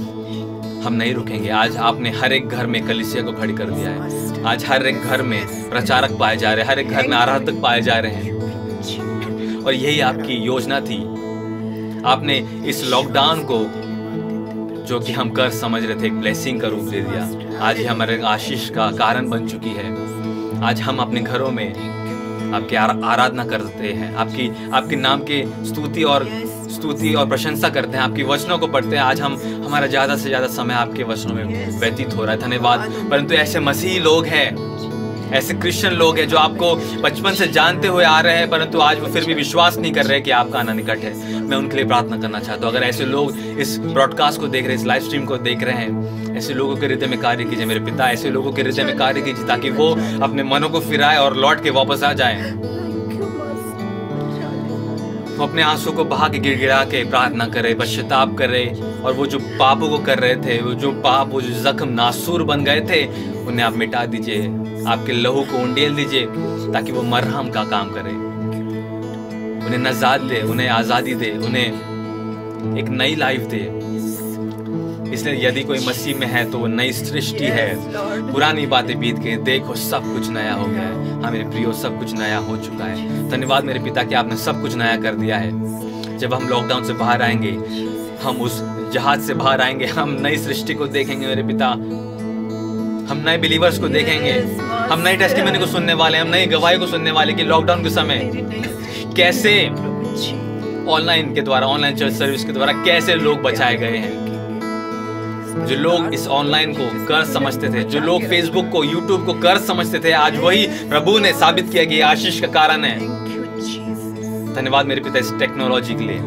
हम नहीं रुकेंगे। आज आपने हर एक घर में कलीसिया को खड़ी कर दिया है। आज हर एक घर में प्रचारक पाए जा रहे हैं, हर एक घर में आराधक पाए जा रहे हैं। और यही आपकी योजना थी। आपने इस लॉकडाउन को, जो कि हम कर समझ रहे थे, एक ब्लेसिंग का रूप दे दिया। आज ये हमारे आशीष का कारण बन चुकी है। आज हम अपने घरों में आपकी आराधना करते हैं, आपके नाम के स्तुति और प्रशंसा करते हैं, आपकी वचनों को पढ़ते हैं। आज हमारा ज़्यादा से ज़्यादा समय आपके वचनों में व्यतीत हो रहा है, धन्यवाद। परंतु ऐसे मसीही लोग हैं, ऐसे क्रिश्चियन लोग हैं जो आपको बचपन से जानते हुए आ रहे हैं, परंतु आज वो फिर भी विश्वास नहीं कर रहे कि आपका आना निकट है। मैं उनके लिए प्रार्थना करना चाहता हूँ। अगर ऐसे लोग इस ब्रॉडकास्ट को देख रहे हैं, इस लाइव स्ट्रीम को देख रहे हैं, ऐसे लोगों के हृदय में कार्य कीजिए मेरे पिता। ऐसे लोगों के हृदय में कार्य कीजिए ताकि वो अपने मनों को फिराए और लौट के वापस आ जाए। वो अपने आंसू को बहा के गिड़गिड़ा के प्रार्थना करे, पश्चाताप करे, और वो जो पापों को कर रहे थे, वो जो जख्म नासूर बन गए थे, उन्हें आप मिटा दीजिए। आपके लहू को उंडेल दीजिए ताकि वो मरहम का काम करे। उन्हें नजात दे, उन्हें आज़ादी दे, उन्हें एक नई लाइफ दे। इसलिए यदि कोई मसीह में है तो वो नई सृष्टि है। पुरानी बातें बीत के देखो, सब कुछ नया हो गया है। हाँ मेरे प्रियो, सब कुछ नया हो चुका है। धन्यवाद मेरे पिता कि आपने सब कुछ नया कर दिया है। जब हम लॉकडाउन से बाहर आएंगे, हम उस जहाज से बाहर आएंगे, हम नई सृष्टि को देखेंगे मेरे पिता। हम नए बिलीवर्स को देखेंगे, हम नए टेस्टिमनी को सुनने वाले, हम नई गवाही को सुनने वाले कि लॉकडाउन के समय कैसे ऑनलाइन के द्वारा, ऑनलाइन चर्च सर्विस के द्वारा कैसे लोग बचाए गए हैं। जो लोग इस ऑनलाइन को कर्ज समझते थे, जो लोग फेसबुक को, यूट्यूब को कर्ज समझते थे, आज वही प्रभु ने साबित किया कि आशीष का कारण है। धन्यवाद मेरे पिता इस टेक्नोलॉजी के लिए।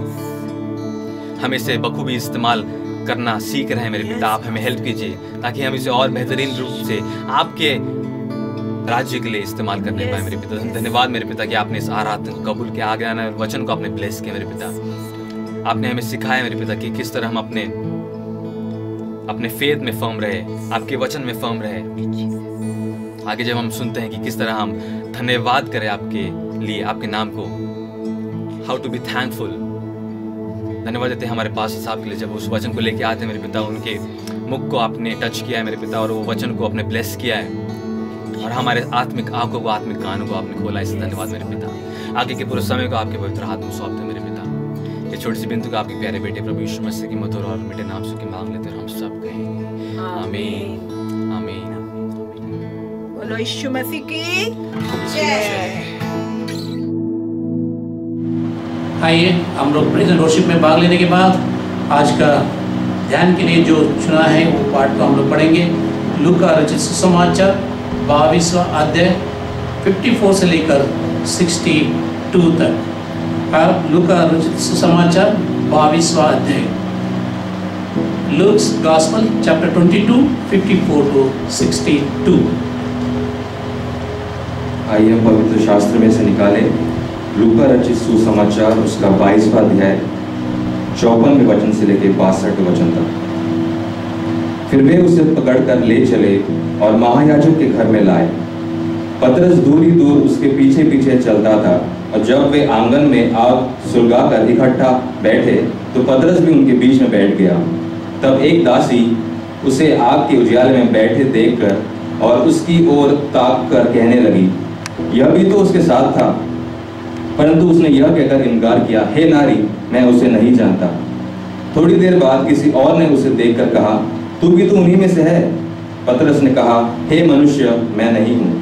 हम इसे बखूबी इस्तेमाल करना सीख रहे हैं मेरे पिता। आप हमें हेल्प कीजिए ताकि हम इसे और बेहतरीन रूप से आपके राज्य के लिए इस्तेमाल करने पाए मेरे पिता। धन्यवाद मेरे पिता कि आपने इस आराधना को कबूल किया, आगे आने वाले वचन को आपने ब्लेस किया मेरे पिता। आपने हमें सिखाया मेरे पिता कि किस तरह हम अपने फेथ में फर्म रहे, आपके वचन में फर्म रहे। आगे जब हम सुनते हैं कि किस तरह हम धन्यवाद करें आपके लिए, आपके नाम को, हाउ टू बी थैंकफुल। धन्यवाद देते हैं हमारे पास साहब के लिए, जब उस वचन को लेके आते हैं मेरे पिता, उनके मुख को आपने टच किया है मेरे पिता, और वो वचन को आपने ब्लेस किया है, और हमारे आत्मिक आंखों को, आत्मिक कानों को आपने खोला। इससे धन्यवाद मेरे पिता। आगे के पूरे समय को आपके पवित्र हाथ में सौंपते हैं मेरे पिता। ये छोटी सी बिंदु को आपके प्यारे बेटे प्रभु यीशु मसीह की मधुर और मीठे नाम से मांग लेते हैं हम सब कहेंगे आमीन आमीन। बोलो यीशु मसीह की जय। आइए हम लोग प्रेज़ एंड वर्शिप में भाग लेने के बाद आज का ध्यान के लिए जो चुना है वो पाठ को हम लोग पढ़ेंगे। लूका रचित सुसमाचार 22वां अध्याय 54 से लेकर 62 तक। आप लूका रचित सुसमाचार 22वां अध्याय, लूक्स गॉस्पेल चैप्टर 22 54 to 62। आइए हम पवित्र शास्त्र में से निकालें लूका रचित सुसमाचार उसका 22वां अध्याय 54वें वचन से लेकर 62वें वचन तक। फिर वे उसे पकड़कर ले चले और महायाजक के घर में लाए। पतरस दूर ही दूर उसके पीछे पीछे चलता था, और जब वे आंगन में आग सुलगाकर इकट्ठा बैठे तो पतरस भी उनके बीच में बैठ गया। तब एक दासी उसे आग के उजियाले में बैठे देखकर और उसकी ओर ताक कर कहने लगी, यह भी तो उसके साथ था। परंतु उसने यह कहकर इनकार किया, हे नारी, मैं उसे नहीं जानता। थोड़ी देर बाद किसी और ने उसे देखकर कहा, तू भी तो उन्हीं में से है। पतरस ने कहा, हे मनुष्य, मैं नहीं हूँ।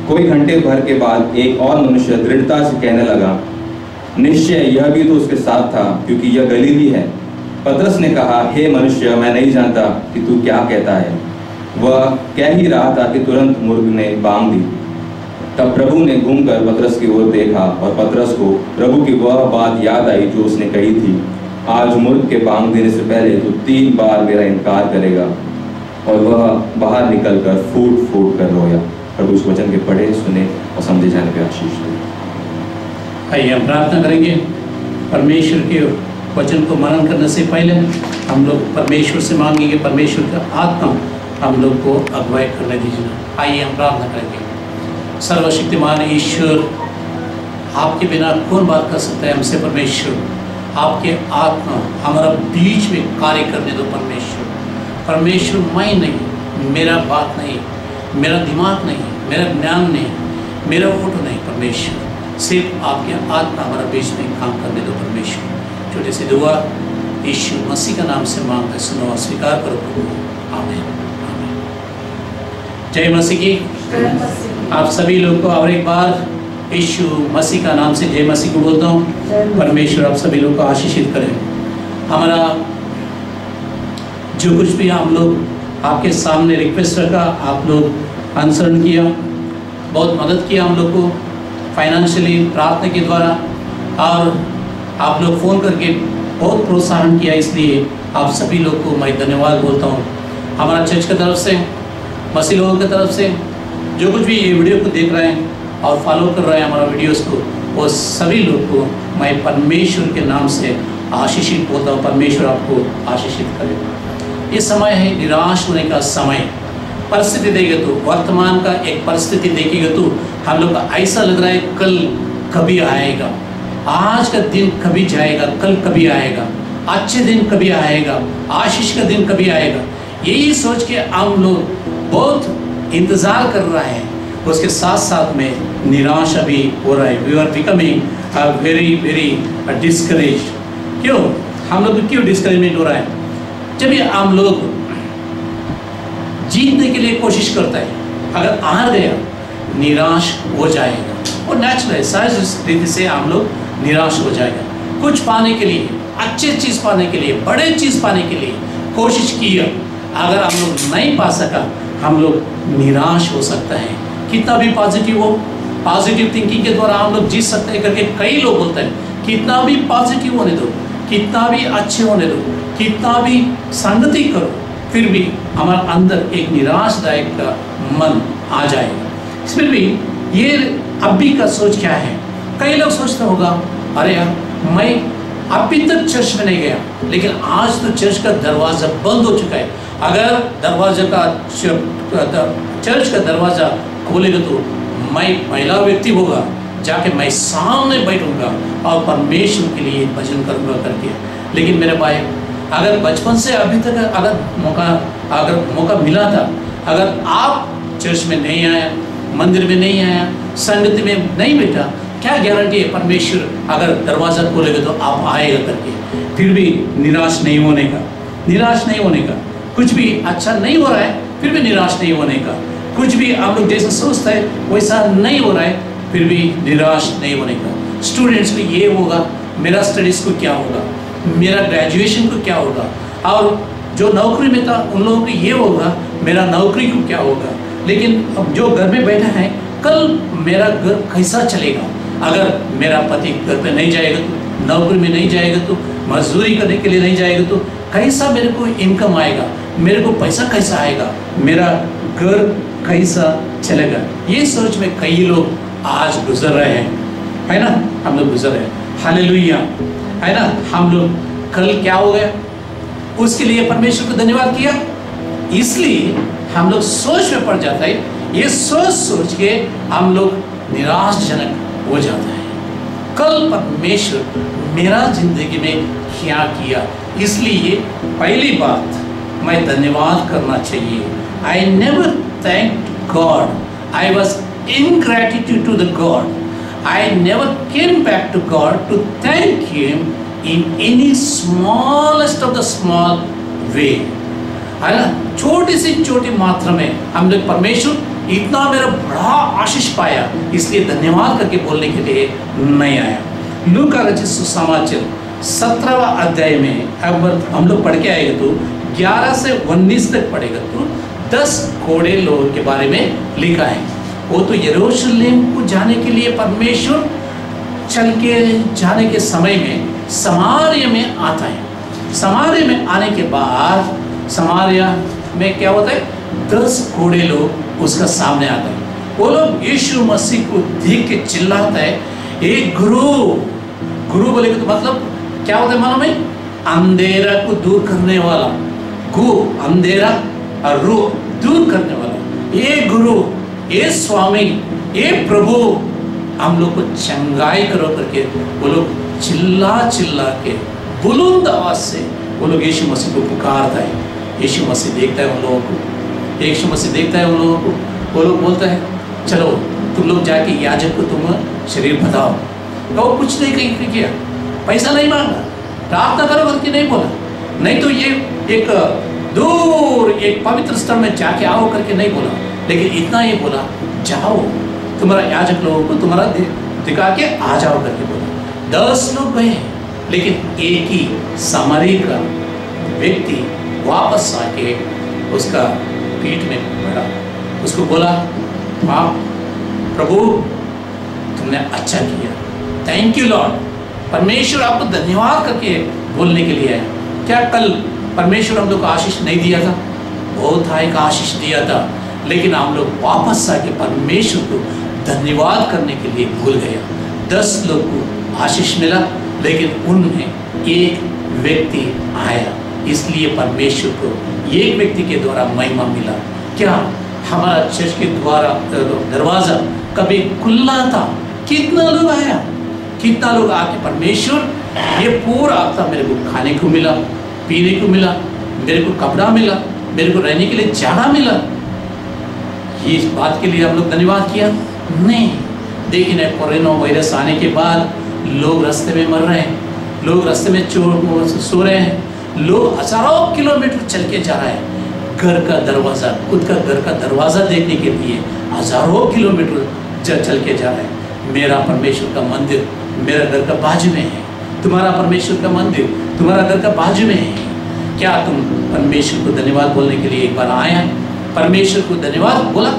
कोई घंटे भर के बाद एक और मनुष्य दृढ़ता से कहने लगा, निश्चय यह भी तो उसके साथ था, क्योंकि यह गलीली है। पतरस ने कहा, हे मनुष्य, मैं नहीं जानता कि तू क्या कहता है। वह कह ही रहा था कि तुरंत मुर्ग ने बांग दी। तब प्रभु ने घूमकर पतरस की ओर देखा, और पतरस को प्रभु की वह बात याद आई जो उसने कही थी, आज मुर्ग के बांग देने से पहले तो 3 बार मेरा इनकार करेगा। और वह बाहर निकलकर फूट फूट कर रोया। प्रभु उस वचन के पढ़े, सुने और समझे जाने पे आशीष दे। आइए हम प्रार्थना करेंगे। परमेश्वर के वचन को मनन करने से पहले हम लोग परमेश्वर से मांगेंगे, परमेश्वर का आत्मा हम लोग को अगुवाई करने दीजिए। आइए हम प्रार्थना करेंगे। सर्वशक्तिमान ईश्वर, आपके बिना कौन बात कर सकता है हमसे। परमेश्वर, आपके आत्मा हमारा बीच में कार्य करने दो। परमेश्वर, मैं नहीं, मेरा बात नहीं, मेरा दिमाग नहीं, मेरा ज्ञान नहीं, मेरा वोट नहीं। परमेश्वर, सिर्फ आपके आत्मा हमारा बीच में काम करने दो। परमेश्वर, छोटे से दुआ यीशु मसीह का नाम से मांगते सुनो और स्वीकार करो प्रभु। आमीन आमीन। जय मसीह की। आप सभी लोग को और एक बार यीशु मसीह का नाम से जय मसीह को बोलता हूँ। परमेश्वर आप सभी लोग को आशीषित करें। हमारा जो कुछ भी हम लोग आपके सामने रिक्वेस्ट रखा, आप लोग अनुसरण किया, बहुत मदद किया हम लोग को फाइनेंशियली प्रार्थना के द्वारा, और आप लोग फ़ोन करके बहुत प्रोत्साहन किया। इसलिए आप सभी लोग को मैं धन्यवाद बोलता हूँ। हमारा चर्च की तरफ से, मसीह लोगों की तरफ से, जो कुछ भी ये वीडियो को देख रहे हैं और फॉलो कर रहे हैं हमारा वीडियोस को, वो सभी लोग को मैं परमेश्वर के नाम से आशीषित बोलता हूँ। परमेश्वर आपको आशीषित करे। ये समय है निराश होने का समय। परिस्थिति देखेंगे तो, वर्तमान का एक परिस्थिति देखेंगे तो हम लोग का ऐसा लग रहा है कल कभी आएगा, आज का दिन कभी जाएगा, कल कभी आएगा, अच्छे दिन कभी आएगा, आशीष का दिन कभी आएगा। यही सोच के हम लोग बहुत इंतज़ार कर रहे हैं। उसके साथ साथ में निराशा भी हो रहा है। We are becoming very very discouraged. क्यों हम लोग क्यों डिस्करेजमेंट हो रहा है? जब ये हम लोग जीतने के लिए कोशिश करता है, अगर हार गया निराश हो जाएगा। और नेचुरल सहज रीति से हम लोग निराश हो जाएगा। कुछ पाने के लिए, अच्छे चीज़ पाने के लिए, बड़े चीज़ पाने के लिए कोशिश की, अगर हम लोग नहीं पा सका, हम लोग निराश हो सकता है। कितना भी पॉजिटिव हो, पॉजिटिव थिंकिंग के द्वारा हम लोग जीत सकते हैं करके कई लोग बोलते हैं। कितना भी पॉजिटिव होने दो, कितना भी अच्छे होने दो, कितना भी संगति करो, फिर भी हमारे अंदर एक निराशदायक का मन आ जाएगा। फिर भी ये अभी का सोच क्या है? कई लोग सोचते होगा, अरे यार मैं अभी तक चर्च में नहीं गया, लेकिन आज तो चर्च का दरवाज़ा बंद हो चुका है। अगर चर्च का दरवाज़ा खोलेगा तो मैं पहला व्यक्ति होगा, जाके मैं सामने बैठूंगा और परमेश्वर के लिए भजन करूंगा करके। लेकिन मेरे भाई, अगर बचपन से अभी तक अगर मौका मिला था, अगर आप चर्च में नहीं आया, मंदिर में नहीं आया, संगति में नहीं बैठा, क्या गारंटी है परमेश्वर अगर दरवाज़ा खोलेगा तो आप आएगा करके? फिर भी निराश नहीं होने का, निराश नहीं होने का। कुछ भी अच्छा नहीं हो रहा है, फिर भी निराश नहीं होने का। कुछ भी आप लोग जैसा सोचते हैं वैसा नहीं हो रहा है, फिर भी निराश नहीं होने का। स्टूडेंट्स को ये होगा, मेरा स्टडीज़ को क्या होगा, मेरा ग्रेजुएशन को क्या होगा, और जो नौकरी में था उन लोगों को ये होगा, मेरा नौकरी को क्या होगा। लेकिन अब जो घर में बैठा है, कल मेरा घर कैसा चलेगा? अगर मेरा पति घर पे नहीं जाएगा तो, नौकरी में नहीं जाएगा तो, मजदूरी करने के लिए नहीं जाएगा तो कैसा मेरे को इनकम आएगा, मेरे को पैसा कैसा आएगा, मेरा घर कैसा चलेगा? ये सोच में कई लोग आज गुजर रहे हैं, है ना? हम लोग गुजर रहे हैं। हालेलुया, है ना? हम लोग कल क्या हो गया उसके लिए परमेश्वर को धन्यवाद किया, इसलिए हम लोग सोच में पड़ जाता है। ये सोच के हम लोग निराशजनक हो जाता है। कल परमेश्वर मेरा जिंदगी में क्या किया, इसलिए पहली बात मैं धन्यवाद करना चाहिए। I never thank God, I was ingratitude to the God. I never came back to God to thank Him in any smallest of the small way. है ना? छोटी सी छोटी मात्रा में हम लोग परमेश्वर इतना मेरा बड़ा आशीष पाया, इसलिए धन्यवाद करके बोलने के लिए नहीं आया। लूका रचित सुसमाचार 17वां अध्याय में अगर हम लोग पढ़ के आएंगे तो 11 से 19 तक पढ़ेगा तो 10 घोड़े लोगों के बारे में लिखा है। वो तो यरूशलेम को जाने के लिए परमेश्वर चल के जाने के समय में समारिया में आता है। समारिया में आने के बाद समारिया में क्या होता है, 10 घोड़े लोग उसका सामने आते हैं। वो लोग यीशु मसीह को देख के चिल्लाता है, एक गुरु बोलेगा तो मतलब क्या होता है मालूम है? अंधेरा को दूर करने वाला, अंधेरा और रू दूर करने वाला, ये गुरु, ये स्वामी, ये प्रभु, हम लोग को चंगाई करो करके वो लोग चिल्ला के बुलंद आवाज से वो लोग यीशु मसीह को पुकारता है। यीशु मसीह देखता है उन लोगों को, यीशु मसीह देखता है उन लोगों को, वो लोग बोलता है चलो तुम लोग जाके याजक को तुम शरीर बताओ। तो वो कुछ नहीं कहीं किया, पैसा नहीं मांगा, प्रार्थना करो बल्कि नहीं बोला, नहीं तो ये एक दूर एक पवित्र स्थल में जाके आओ करके नहीं बोला, लेकिन इतना ये बोला जाओ तुम्हारा याजक लोगों को तुम्हारा दिखा के आ जाओ करके बोला। 10 लोग गए, लेकिन एक ही सामरी का व्यक्ति वापस आके उसका पीठ में पड़ा, उसको बोला आप प्रभु तुमने अच्छा किया, थैंक यू लॉर्ड। परमेश्वर आपको धन्यवाद करके बोलने के लिए है। क्या कल परमेश्वर हम लोग को आशीष नहीं दिया था? बहुत हाई का आशीष दिया था, लेकिन हम लोग वापस आके परमेश्वर को धन्यवाद करने के लिए भूल गए। 10 लोग को आशीष मिला, लेकिन उनमें एक व्यक्ति आया, इसलिए परमेश्वर को एक व्यक्ति के द्वारा महिमा मिला। क्या हमारा चर्च के द्वारा दरवाज़ा कभी खुला था? कितना लोग आया, कितना लोग आके परमेश्वर ये पूरा हफ्ता मेरे को खाने को मिला, पीने को मिला, मेरे को कपड़ा मिला, मेरे को रहने के लिए जगह मिला। ये इस बात के लिए हम लोग धन्यवाद किया नहीं। लेकिन कोरोना वायरस आने के बाद लोग रास्ते में मर रहे हैं, लोग रास्ते में सो रहे हैं, लोग हजारों किलोमीटर चल के जा रहे हैं घर का दरवाज़ा, खुद का घर का दरवाज़ा देखने के लिए हजारों किलोमीटर चल के जा रहे हैं। मेरा परमेश्वर का मंदिर मेरा घर का बाजू में है, तुम्हारा परमेश्वर का मंदिर तुम्हारा घर का बाजू में है। क्या तुम परमेश्वर को धन्यवाद बोलने के लिए एक बार आए हैं? परमेश्वर को धन्यवाद बोला?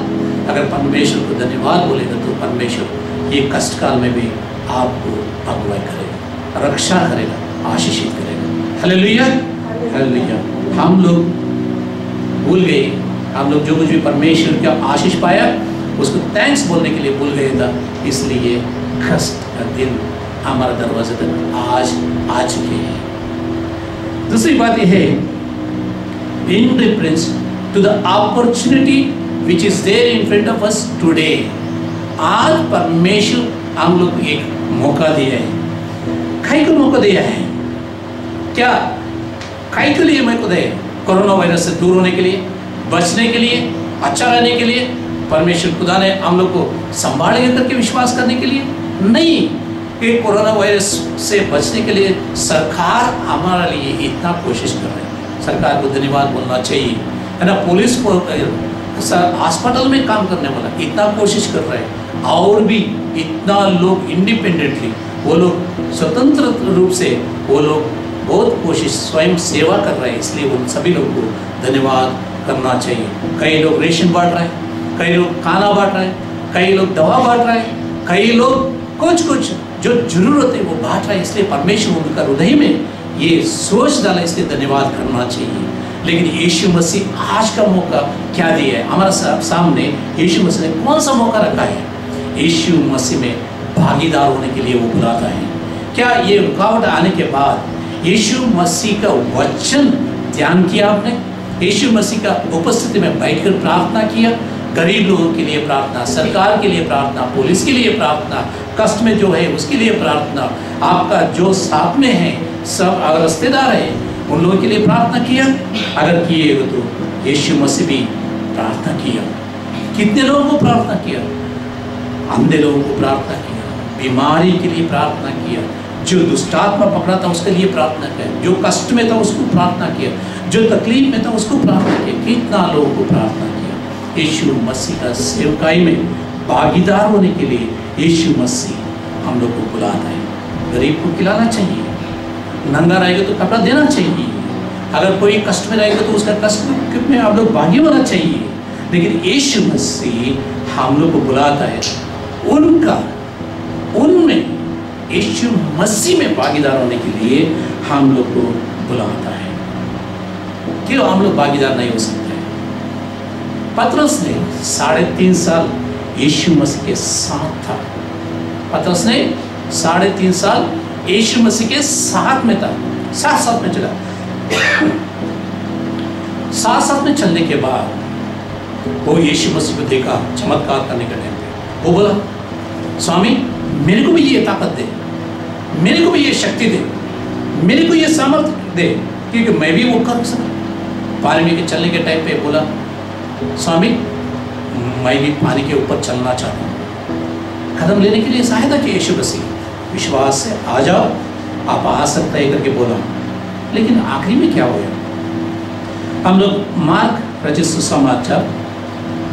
अगर परमेश्वर को धन्यवाद बोलेगा तो परमेश्वर ये कष्ट काल में भी आपको अगुवाई करेगा, रक्षा करेगा, आशीषित करेगा। Hallelujah, hallelujah. हम लोग भूल गए, हम लोग जो कुछ भी परमेश्वर का आशीष पाया उसको थैंक्स बोलने के लिए भूल गए था, इसलिए कष्ट का दिन हमारे दरवाजे तक आज आ चुके हैं। दूसरी बात यह है, in reference to the opportunity which is there in front of us today. आज परमेश्वर हम लोग को एक मौका दिया है। कई को मौका दिया है? क्या कई के लिए मौका दिया? कोरोना वायरस से दूर होने के लिए, बचने के लिए, अच्छा रहने के लिए परमेश्वर खुदा ने हम लोग को संभालेगा करके विश्वास करने के लिए नहीं। कि कोरोना वायरस से बचने के लिए सरकार हमारे लिए इतना कोशिश कर रही है। सरकार को धन्यवाद बोलना चाहिए, है ना। पुलिस को, हॉस्पिटल में काम करने वाला इतना कोशिश कर रहे हैं, और भी इतना लोग इंडिपेंडेंटली, वो लोग स्वतंत्र रूप से वो लोग बहुत कोशिश स्वयं सेवा कर रहे हैं, इसलिए उन सभी लोगों को धन्यवाद करना चाहिए। कई लोग रेशन बांट रहे हैं, कई लोग खाना बांट रहे हैं, कई लोग दवा बांट रहे हैं, कई लोग कुछ जो जरूरत है वो बांट रहा है, इसलिए परमेश्वर उनका हृदय में ये सोच डाला, इसलिए धन्यवाद करना चाहिए। लेकिन यीशु मसीह आज का मौका क्या दिया है हमारे सामने? यीशु मसीह ने कौन सा मौका रखा है? यीशु मसीह में भागीदार होने के लिए वो बुलाता है। क्या ये रुकावट आने के बाद यीशु मसीह का वचन ध्यान किया आपने? यीशु मसीह का उपस्थिति में बैठकर प्रार्थना किया? गरीब लोगों के लिए प्रार्थना, सरकार के लिए प्रार्थना, पुलिस के लिए प्रार्थना, कष्ट में जो है उसके लिए प्रार्थना, आपका जो साथ में है सब अगर रिश्तेदार है उन लोगों के लिए प्रार्थना किया? अगर किए हो तो यीशु मसीह भी प्रार्थना किया। कितने लोगों को प्रार्थना किया? अंधे लोगों को प्रार्थना किया, बीमारी के लिए प्रार्थना किया, जो दुष्टात्मा पकड़ा था उसके लिए प्रार्थना किया, जो कष्ट में था उसको प्रार्थना किया, जो तकलीफ में था उसको प्रार्थना किया। कितना लोगों को प्रार्थना किया? यीशु मसीह का सेवकाई में भागीदार होने के लिए यीशु मसीह हम लोग को बुलाता है। गरीब को खिलाना चाहिए, नंगा रहेगा तो कपड़ा देना चाहिए, अगर कोई कष्ट में रहेगा तो उसका कष्ट में आप लोग भागी होना चाहिए। लेकिन यीशु मसीह हम लोग को बुलाता है उनमें यीशु मसीह में भागीदार होने के लिए हम लोग को बुलाता है। क्यों हम लोग भागीदार नहीं हो सकते? पतरस ने 3.5 साल यीशु मसीह के साथ था। पतरस ने 3.5 साल यीशु मसीह के साथ में था, साथ में चला। साथ में चलने के बाद वो यीशु मसीह को देखा चमत्कार करने के टाइम पे, वो बोला, स्वामी मेरे को भी ये ताकत दे, मेरे को भी ये शक्ति दे, मेरे को ये सामर्थ्य दे, क्योंकि मैं भी वो कर सकूं। पानी में चलने के टाइम पे बोला, स्वामी मैं भी पानी के ऊपर चलना चाहता हूँ। कदम लेने के लिए सहायता की यीशु मसीह, विश्वास से आ जाओ, आप आ सकते हैं करके बोला। लेकिन आखिरी में क्या हुआ? हम लोग मार्क रचित सुसमाचार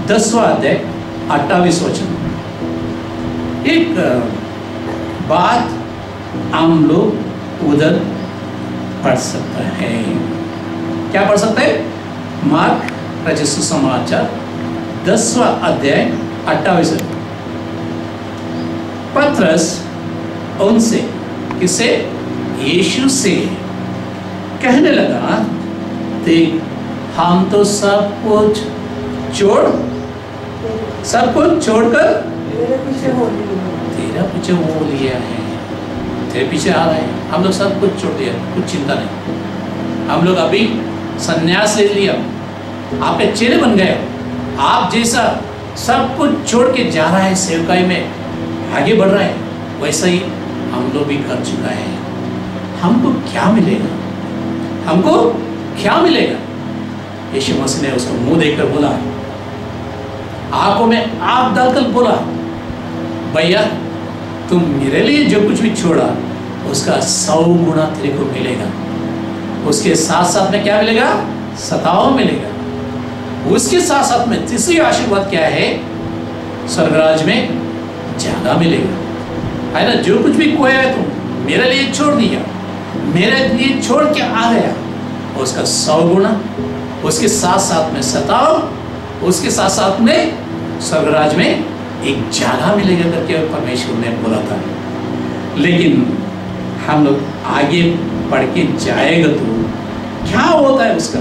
10वां अध्याय 28 वचन, एक बात हम लोग उधर पढ़ सकते हैं। क्या पढ़ सकते हैं? मार्क रचित सुसमाचार 10वां अध्याय 28। पतरस उनसे, किसे? यीशु से कहने लगा, देख हम तो सब कुछ छोड़कर तेरा पीछे हो लिया है, तेरे पीछे आ रहे हैं। हम लोग सब कुछ छोड़ दिया, कुछ चिंता नहीं। हम लोग अभी संन्यास ले लिया, आपके चेले बन गए। आप जैसा सब कुछ छोड़ के जा रहा है, सेवकाई में आगे बढ़ रहा है, वैसा ही हम लोग भी कर चुका है। हमको क्या मिलेगा? हमको क्या मिलेगा? यीशु मसीह ने उसको मुंह देखकर बोला, आंखों में आग डालकर बोला, भैया तुम मेरे लिए जो कुछ भी छोड़ा उसका 100 गुना तेरे को मिलेगा। उसके साथ साथ में क्या मिलेगा? 100 मिलेगा। उसके साथ साथ में तीसरी आशीर्वाद क्या है? स्वर्गराज में जगह मिलेगा। है ना, जो कुछ भी खोया है तुम मेरे लिए छोड़ दिया, मेरे लिए छोड़ के आ गया, उसका 100 गुना उसके साथ साथ में सताओ, उसके साथ साथ में स्वर्गराज में एक जगह मिलेगा करके परमेश्वर ने बोला था। लेकिन हम लोग आगे पढ़ के जाएगा तो क्या होता है उसका।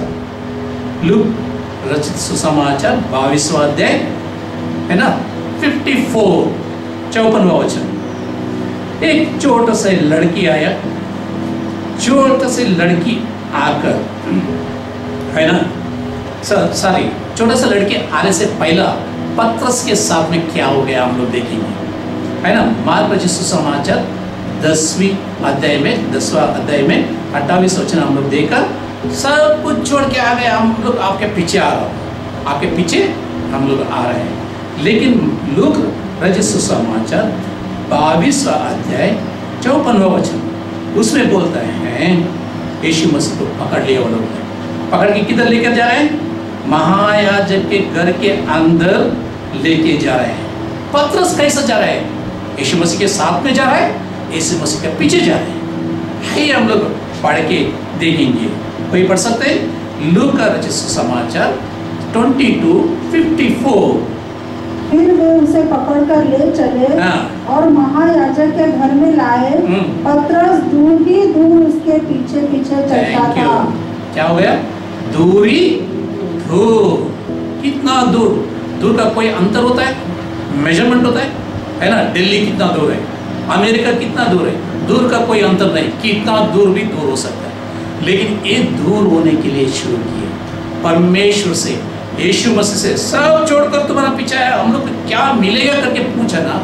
लूक रचित सुसमाचार 22वां अध्याय है ना, 54 वचन। एक छोटा सा लड़की आया, छोटा सी लड़की आकर, है ना, सॉरी, छोटा सा लड़के आने से पहला पत्रस के साथ में क्या हो गया हम लोग देखेंगे, है ना। मार्क रचित सुसमाचार 10वां अध्याय में 28 वचन हम लोग देखा, सब कुछ छोड़ के आ गए, हम लोग आपके पीछे आ रहे हैं, आपके पीछे हम लोग आ रहे हैं। लेकिन लूक रचित सुसमाचार 22वां अध्याय 54वां वचन, उसमें बोलता है यीशु मसीह को पकड़ लिया वो लोग ने, पकड़ के किधर लेकर जा रहे हैं, महायाजक के घर के अंदर लेके जा रहे हैं। पतरस कैसे जा रहा है, यीशु मसीह के साथ में जा रहा है, यीशु मसीह के पीछे जा रहे हैं। ये हम लोग पढ़ के देखेंगे, वही पढ़ सकते हैं। लूक का रचित सुसमाचार 22:54। फिर वे उसे पकड़कर ले चले और महायाजक के घर में लाए। पतरस दूर ही दूर उसके पीछे पीछे चलता था। क्या हो गया, दूरी दूर, कितना दूर, दूर का कोई अंतर होता है, मेजरमेंट होता है ना। दिल्ली कितना दूर है, अमेरिका कितना दूर है, दूर का कोई अंतर नहीं, कितना दूर भी दूर हो सकता है। लेकिन ये दूर होने के लिए शुरू किए परमेश्वर से, यीशु मसीह से सब छोड़कर तुम्हारा पीछा है, हम लोग को क्या मिलेगा करके पूछा ना,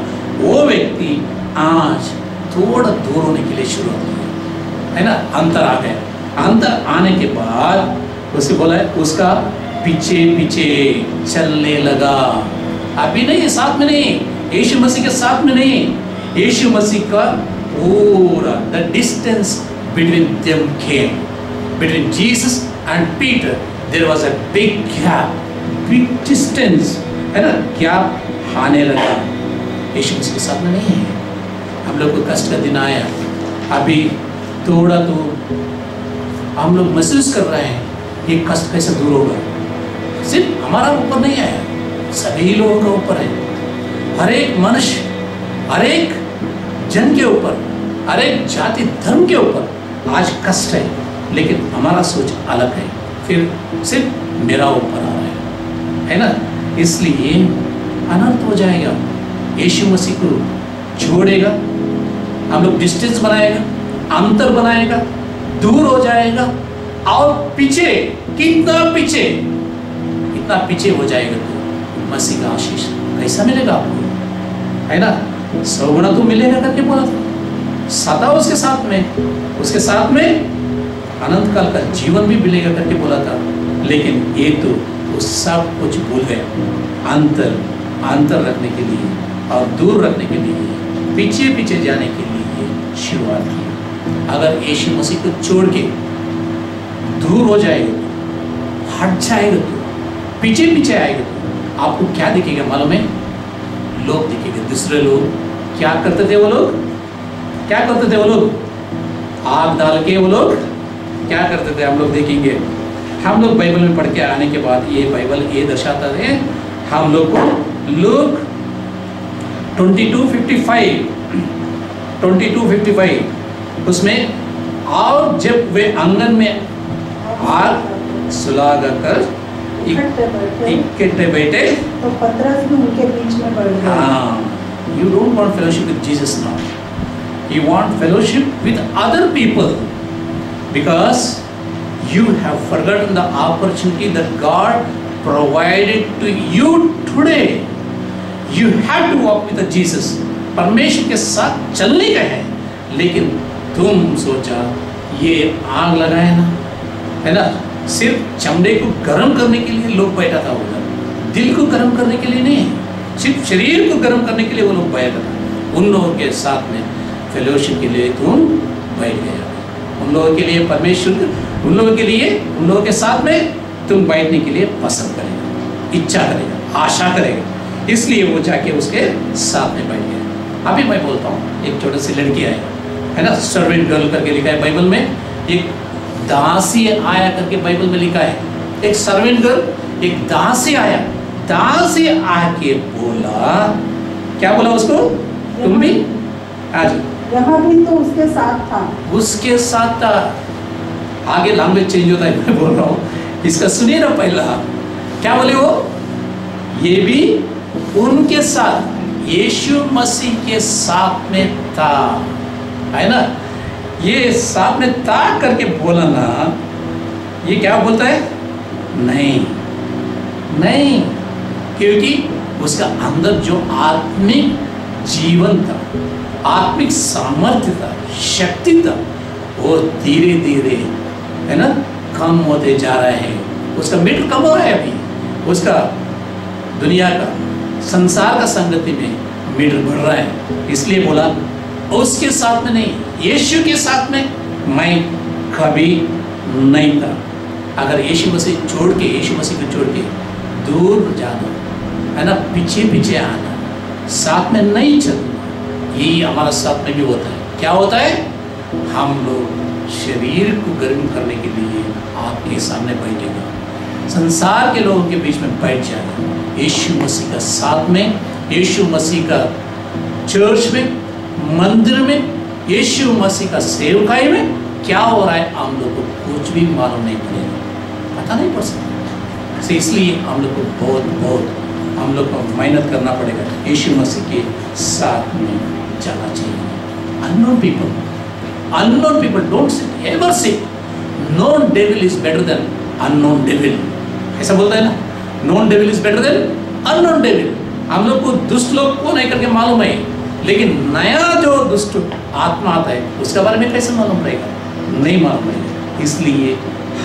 वो व्यक्ति आज थोड़ा दूर होने के लिए शुरू हो गया, है ना। अंतर आ गया, अंतर आने के बाद उसे बोला है उसका पीछे पीछे चलने लगा। अभी नहीं, साथ में नहीं, यीशु मसीह के साथ में नहीं, यीशु मसीह का पूरा the distance between them came, between Jesus and Peter there was a big gap, big distance, है ना, गैप आने लगा। यीशु मसीह के साथ में नहीं है। हम लोग को कष्ट का दिन आया, अभी थोड़ा तो हम लोग महसूस कर रहे हैं ये कष्ट कैसे दूर होगा। सिर्फ हमारा ऊपर नहीं आया, सभी लोगों के ऊपर है, हर एक मनुष्य, हर एक जन के ऊपर, हर एक जाति धर्म के ऊपर आज कष्ट है। लेकिन हमारा सोच अलग है, फिर सिर्फ मेरा ऊपर आ रहा है ना। इसलिए अनर्थ हो जाएगा, यीशु मसीह को छोड़ेगा, हम लोग डिस्टेंस बनाएगा, अंतर बनाएगा, दूर हो जाएगा, और पीछे कितना पीछे, इतना पीछे हो जाएगा तो मसीह का आशीष कैसा मिलेगा आपको, है ना। 100 गुना तो मिलेगा करके बोला था, सदा उसके साथ में अनंत काल का जीवन भी मिलेगा करके बोला था। लेकिन ये तो वो सब कुछ भूल गया। अंतर रखने के लिए और दूर रखने के लिए, पीछे पीछे जाने के लिए शुरुआत की। अगर यीशु मसीह को छोड़ के दूर हो जाएगा, हट जाएगा, तो पीछे पीछे आएगा, तो आपको क्या दिखेगा मालूम है, लोग दिखेंगे, दूसरे लोग क्या करते थे, वो लोग क्या करते थे, वो लोग आग डाल के वो लोग क्या करते थे, हम लोग देखेंगे। हम लोग बाइबल में पढ़ के आने के बाद ये बाइबल ये दर्शाता है हम लोग को, लूक 22:55 उसमें, और जब वे आंगन में आग सुलगाकर इकट्ठे बैठे तो पतरस भी उनके बीच में बढ़ गया। हाँ, you don't want fellowship with Jesus now. You want fellowship with other people because you have forgotten the opportunity that God provided to you today. You have to walk with Jesus. परमेश्वर के साथ चलने का है, लेकिन तुम सोचा ये आग लगाए ना, है ना, सिर्फ चमड़े को गर्म करने के लिए लोग बैठा था उधर, दिल को गर्म करने के लिए नहीं, सिर्फ शरीर को गर्म करने के लिए वो लोग बैठा था। उन लोगों के साथ में फेलोशिप के लिए तुम बैठ गए, उन लोगों के लिए परमेश्वर, उन लोगों के लिए, उन लोगों के साथ में तुम बैठने के लिए पसंद करेगा, इच्छा करेगा, आशा करेगा, इसलिए वो जाके उसके साथ में बैठ गया। अभी मैं बोलता हूँ एक छोटी सी लड़की आई, है ना, सर्वेंट गर्ल करके लिखा है बाइबल में। एक दासी आया करके बाइबल में लिखा है, एक सर्वेंट गर्ल, एक दासी आया, दासी आके बोला, क्या बोला उसको, तुम भी आज यहाँ भी तो उसके साथ था, उसके साथ था। आगे लैंग्वेज चेंज होता है, मैं बोल रहा हूँ, इसका सुनिए ना पहला, क्या बोले वो, ये भी उनके साथ यीशु मसीह के साथ में था, है ना। ये साथ में था करके बोला ना, ये क्या बोलता है, नहीं नहीं, क्योंकि उसका अंदर जो आत्मिक जीवन था, आत्मिक सामर्थ्य था, शक्ति था, वो धीरे धीरे, है ना, कम होते जा रहे हैं। उसका मीटर कम हो रहा है अभी, उसका दुनिया का, संसार का संगति में मीटर बढ़ रहा है। इसलिए बोला उसके साथ में नहीं, यीशु के साथ में मैं कभी नहीं था। अगर यीशु मसीह छोड़ के, यीशु मसीह को छोड़ के दूर जाना, है ना, पीछे पीछे आना, साथ में नहीं चलना, यही हमारा साथ में भी होता है। क्या होता है, हम लोग शरीर को गर्म करने के लिए आपके सामने बैठेगा, संसार के लोगों के बीच में बैठ जाएगा। यीशु मसीह का साथ में, यीशु मसीह का चर्च में, मंदिर में, यीशु मसीह का सेवकाई में क्या हो रहा है, हम लोग को कुछ भी मालूम नहीं पड़ेगा, पता नहीं पड़ सकता। इसलिए हम लोग को बहुत बहुत हम लोग को मेहनत करना पड़ेगा, यीशु मसीह के साथ में जाना चाहिए। Unknown people don't sit, ever sit. Known devil is better than unknown devil, ऐसा बोलता है ना, known devil is better than unknown devil. हम लोग को दुष्ट लोग को नहीं करके मालूम है, लेकिन नया जो दुष्ट आत्मा आता है उसके बारे में कैसे मालूम रहेगा, नहीं मालूम रहेगा। इसलिए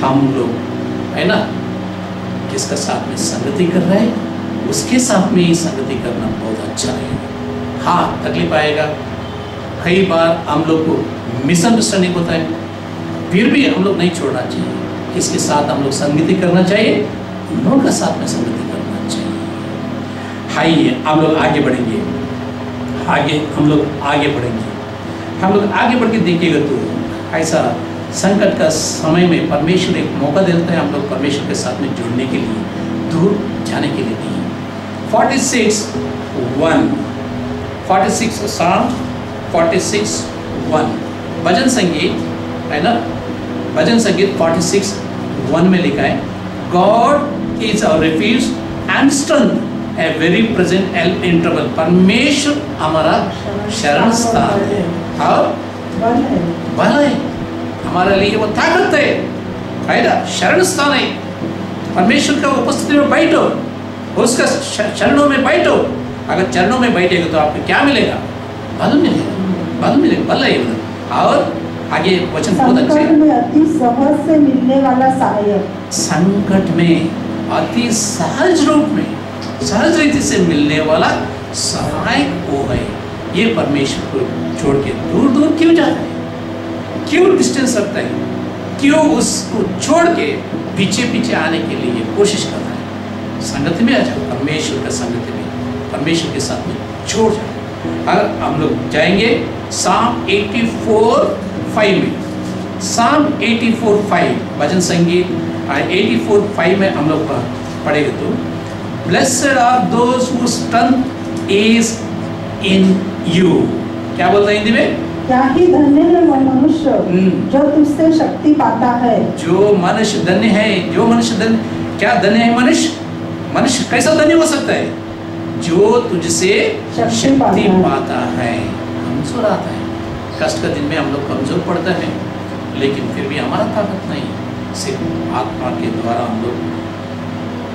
हम लोग, है ना, किसका साथ में संगति कर रहे हैं, उसके साथ में ही संगति करना बहुत अच्छा रहेगा। हाँ, तकलीफ आएगा, कई बार हम लोग को मिसअंडरस्टैंडिंग होता है, फिर भी हम लोग नहीं छोड़ना चाहिए। किसके साथ हम लोग संगति करना चाहिए, लोगों का साथ में संगति करना चाहिए। आइए हम लोग आगे बढ़ेंगे, हम लोग आगे बढ़ के देखिएगा तो ऐसा संकट का समय में परमेश्वर एक मौका देता है हम लोग परमेश्वर के साथ में जुड़ने के लिए, दूर जाने के लिए नहीं। 46:1 Psalm 46:1 भजन संगीत, है ना, भजन संगीत 46:1 में लिखा है, God is our refuge and strength, a very present help in trouble. परमेश्वर हमारा शरण स्थान है और बल है, हमारे लिए वो ताकत है ना, शरण स्थान है। परमेश्वर का उपस्थिति में बैठो, उसका चरणों में बैठो। अगर चरणों में बैठेगा तो आपको क्या मिलेगा, बल मिलेगा, बल है। और आगे वचन बहुत अच्छे, संकट में अति सहज से मिलने वाला सहायक, संकट में अति सहज रूप में, सहज रीति से मिलने वाला सहायक वो है। ये परमेश्वर को छोड़ के दूर दूर क्यों जाता है, क्यों डिस्टेंस रखता है, क्यों उसको छोड़ के पीछे पीछे आने के लिए कोशिश करता है। संगति में आ जाओ, परमेश्वर का संगति में, परमेश्वर के साथ में जोड़ जाओ। अगर हम लोग जाएंगे Psalm 84:5 में, Psalm 84:5 भजन संगीत 84:5 में हम लोग पढ़ेंगे तो, Blessed are those whose strength is in you। क्या बोलता है हिंदी में, क्या ही धन्य है वह मनुष्य जो तुझसे शक्ति पाता है। जो मनुष्य धन्य है, जो मनुष्य धन्य, क्या धन्य है मनुष्य कैसा धन्य हो सकता है, जो तुझसे शक्ति पाता है। कमजोर आता है, कष्ट का दिन में हम लोग कमजोर पड़ते हैं, लेकिन फिर भी हमारा ताकत नहीं, सिर्फ आत्मा के द्वारा हम लोग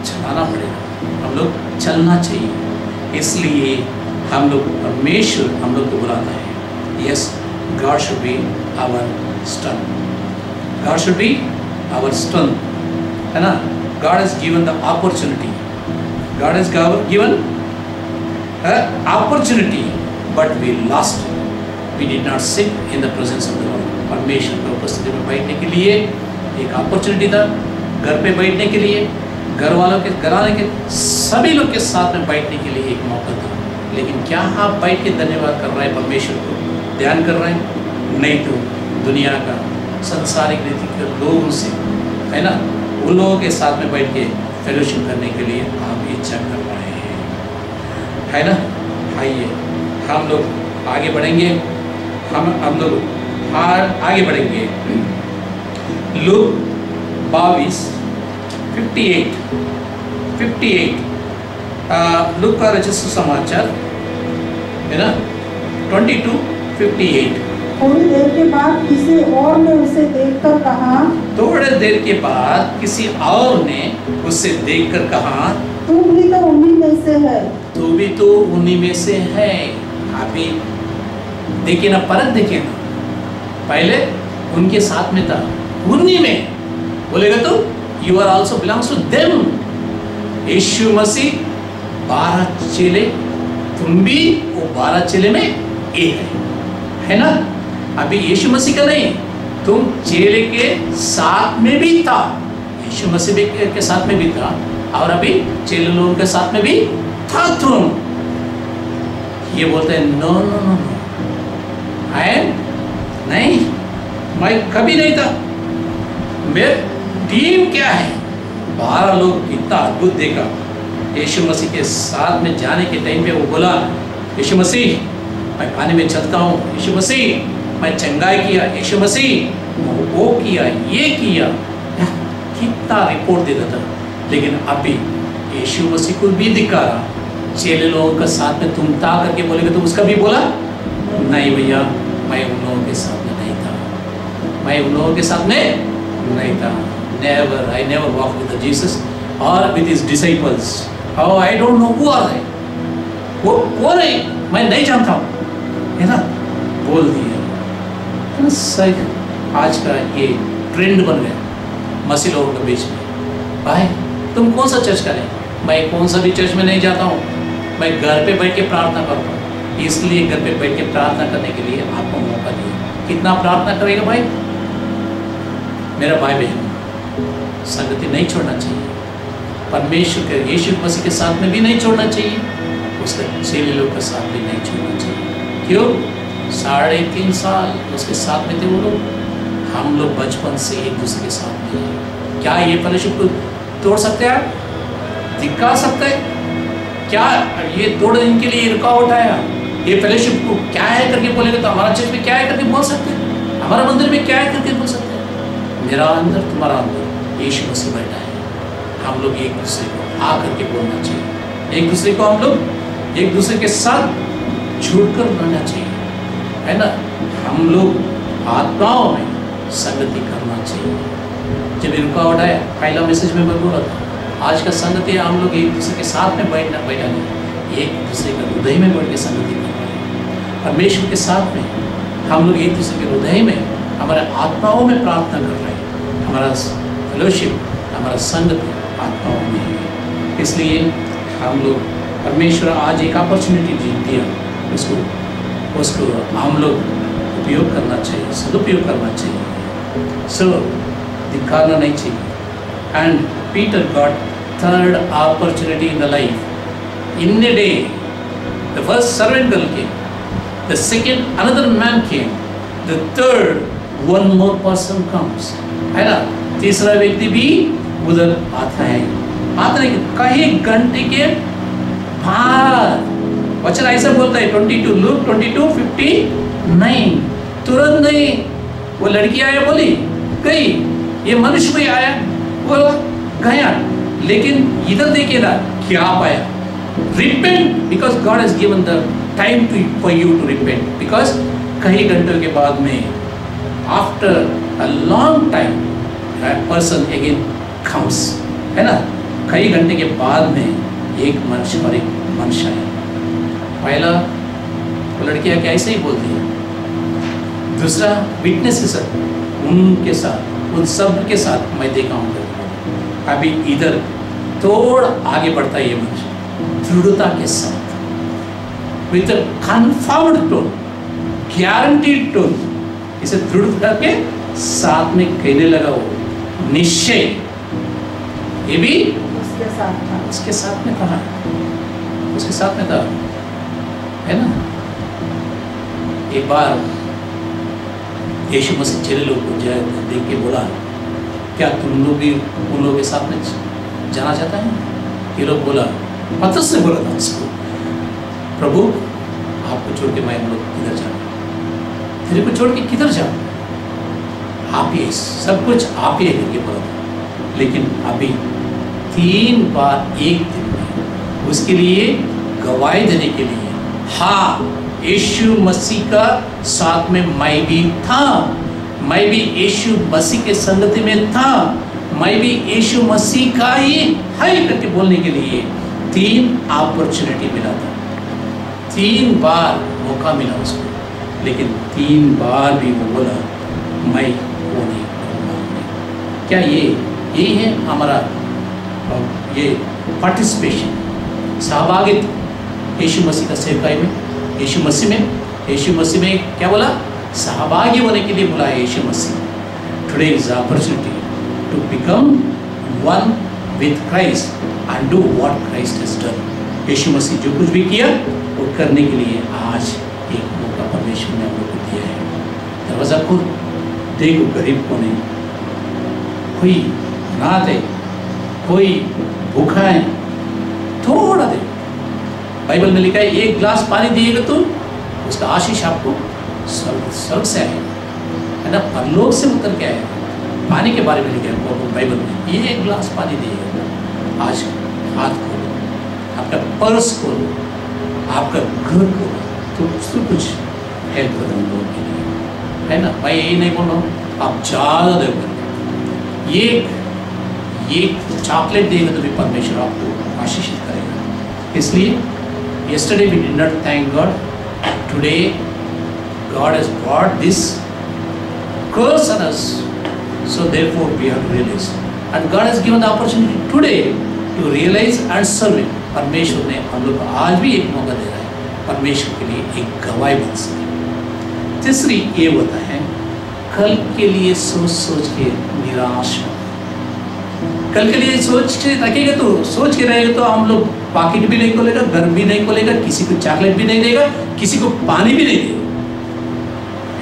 चलाना पड़ेगा, हम लोग चलना चाहिए। इसलिए हम लोग परमेश्वर हम लोग को बुलाता है। Yes, God should be our strength. God should be our strength, है ना। God has given the opportunity. God has given opportunity, but we lost it. We did not sit in the presence of the Lord. परमेश्वर की उपस्थिति में बैठने के लिए एक अपॉर्चुनिटी था, घर पे बैठने के लिए, घर वालों के, घराने के सभी लोग के साथ में बैठने के लिए एक मौका था। लेकिन क्या आप बैठ के धन्यवाद कर रहे हैं परमेश्वर को? ध्यान कर रहे हैं, नहीं तो दुनिया का संसारिक रीति के लोगों से, है ना, उन लोगों के साथ में बैठ के फेलोशिप करने के लिए आप इच्छा कर रहे हैं, है ना। आइए हम लोग आगे बढ़ेंगे, हम लोग आगे बढ़ेंगे। लूक 22:58 लूक का रचित सुसमाचार, है ना, 22:58। थोड़ी देर के बाद किसी और ने उसे देखकर कहा, थोड़े देर के बाद किसी और ने उसे देखकर कहा, तू भी तो उन्हीं में से है। तू भी तो उन्हीं में से है। अभी देखिए ना, परत देखिए ना, पहले उनके साथ में था, उन्हीं में बोलेगा तो you are also belongs to them. Yeshu Masih 12 चेले, तुम भी वो 12 चेले में एक है ना। अभी यीशु मसीह का नहीं, तुम चेले के साथ में भी था, यीशु मसीह के साथ में भी था, और अभी चेले लोगों के साथ में भी था तुम। ये बोलते हैं नो नो नो नो, नहीं, मैं कभी नहीं था। मेरे टीम क्या है, 12 लोग इतना अद्भुत देखा। यीशु मसीह के साथ में जाने के टाइम पे वो बोला, यीशु मसीह मैं पानी में चलता हूँ, यीशु मसीह मैं चंगाई किया, यीशु मसीह वो किया, ये किया, कितना रिपोर्ट देता था। लेकिन अभी यीशु मसीह को भी दिखा रहा, चेले लोगों का साथ में तुम था करके बोलेगा तो उसका भी बोला नहीं भैया, मैं उन लोगों के साथ में नहीं था, मैं उन लोगों के साथ में नहीं था। Never, I never walk with Jesus और with his disciples. How I don't know who are they, वो कौन है मैं नहीं जानता हूँ, है ना, बोल दिया। तो सही आज का ये ट्रेंड बन गया मसीह लोगों के बीच में। भाई तुम कौन सा चर्च करें, मैं कौन सा भी चर्च में नहीं जाता हूँ, मैं घर पे बैठ के प्रार्थना करता हूँ। इसलिए घर पे बैठ के प्रार्थना करने के लिए आपको मौका दिया। कितना प्रार्थना करेगा भाई मेरा भाई बहन, संगति नहीं छोड़ना चाहिए, परमेश्वर के यीशु मसीह के साथ में भी नहीं छोड़ना चाहिए, उसके चेले लोग के साथ भी नहीं छोड़ना चाहिए। क्यों? 3.5 साल उसके साथ में थे वो लोग, हम लोग बचपन से एक दूसरे के साथ में हैं। क्या ये फेलोशिप को तोड़ सकते हैं, दिखा सकते हैं? क्या ये तोड़ने के लिए रुकावट आया? ये फेलोशिप को क्या है करके बोलेगा तो हमारा चर्च में क्या है करके बोल सकते हैं, हमारा मंदिर में क्या है करके बोल सकते हैं। मेरा अंदर तुम्हारा अंदर यीशु मसीह बैठा है, हम लोग एक दूसरे को आ करके बोलना चाहिए, एक दूसरे को हम लोग एक दूसरे के साथ जुड़कर रहना चाहिए, है ना। हम लोग आत्माओं में संगति करना चाहिए। जब रुकावट आया, पहला मैसेज में मैं बोला था, आज का संगति हम लोग एक दूसरे के साथ में बैठा नहीं, एक दूसरे के हृदय में बैठ के संगति कर रहे हैं। परमेश्वर के साथ में हम लोग एक दूसरे के हृदय में, हमारे आत्माओं में प्रार्थना कर रहे हैं। हमारा फेलोशिप, हमारा संगति आत्माओं में है। इसलिए हम लोग, परमेश्वर आज एक अपॉर्चुनिटी दिया, उसको हम लोग उपयोग करना चाहिए, सदुपयोग करना चाहिए, सो दिखाना नहीं चाहिए। And Peter got third opportunity in the life. In a day, the first servant girl came, the second another man came, the third one more person comes, है ना, तीसरा व्यक्ति भी उधर आता है। कई घंटे के बाद वचन ऐसा बोलता है, 22 लूक 22:59, तुरंत नहीं वो लड़की आया बोली गई, ये मनुष्य भी आया बोला गया, लेकिन इधर देखिए ना क्या पाया, repent, because God has given the time to for you to repent, because कई घंटों के बाद में, after a long time, person again comes, है ना, कई घंटे के बाद में एक मनुष्य और एक मनुष्य है। पहला वो लड़की आके ऐसे ही बोलती है, दूसरा विटनेसेस उनके साथ, उन सब के साथ मैं देखा हूँ। अभी इधर थोड़ा आगे बढ़ता है ये मनुष्य दृढ़ता के साथ, with confirmed tone, guaranteed tone, इसे दृढ़ता के साथ में कहने लगा, वो निश्चय, ये भी उसके साथ में था, उसके साथ में था, है ना। एक बार यीशु मसीह चेले लोग को देख के बोला, क्या तुम लोग भी उन लोगों के साथ में जाना चाहता है? ये लोग बोला, पतरस ने बोला था उसको, प्रभु आपको छोड़ के मैं हम लोग किधर जाऊँ? तेरे को छोड़ के किधर जाऊँ? आप ही सब कुछ आप ही है करके बोला था। लेकिन अभी 3 बार एक दिन में उसके लिए गवाही देने के लिए, हाँ यीशु मसीह का साथ में मैं भी था, मैं भी यीशु मसीह के संगति में था, मैं भी यीशु मसीह का ही है करके बोलने के लिए 3 अपॉर्चुनिटी मिला था, 3 बार मौका मिला उसको, लेकिन 3 बार भी वो बोला मैं वो नहीं करूँगा। क्या यही है हमारा ये पार्टिसिपेशन, सहभागित्व यीशु मसीह का सेवकाई में, यीशु मसीह में क्या बोला? सहभागी होने के लिए बुलाया Yeshu Masih. Today is opportunity to become one with Christ and do what Christ has done. Yeshu Masih जो कुछ भी किया वो करने के लिए आज एक मौका परमेश्वर ने हम लोग को दिया है। दरवाजा खोल, देखो गरीब को नहीं, कोई अनाथ है, कोई भूखा है, थोड़ा दे। बाइबल में लिखा है 1 गिलास पानी दिएगा तो उसका आशीष आपको स्वर्ग से आएगा, है ना, परलोक से उतर के आएगा। पानी के बारे में लिखा है बाइबल में, ये 1 गिलास पानी दिएगा। आज हाथ खोलो, आपका पर्स खोलो, आपका घर खोलो, तो उसको कुछ हेल्प करो लोगों के लिए, है ना। मैं यही नहीं बोल रहा हूँ आप ज़्यादा दो, ये चॉकलेट देगा तो भी परमेश्वर आपको आशीषित करेगा। इसलिए yesterday we did not thank God, today God has brought this curse on us, so therefore we have to realize, and God has given the opportunity today to realize and serve Him। परमेश्वर ने हम लोग को आज भी एक मौका दे रहा है परमेश्वर के लिए एक गवाही बन सके। तीसरी ये होता है, कल के लिए सोच के निराश हो। कल के लिए सोच के रखेगा तो सोच के रहेगा तो हम लोग पॉकेट भी नहीं खोलेगा, घर भी नहीं खोलेगा, किसी को चॉकलेट भी नहीं देगा, किसी को पानी भी नहीं देगा,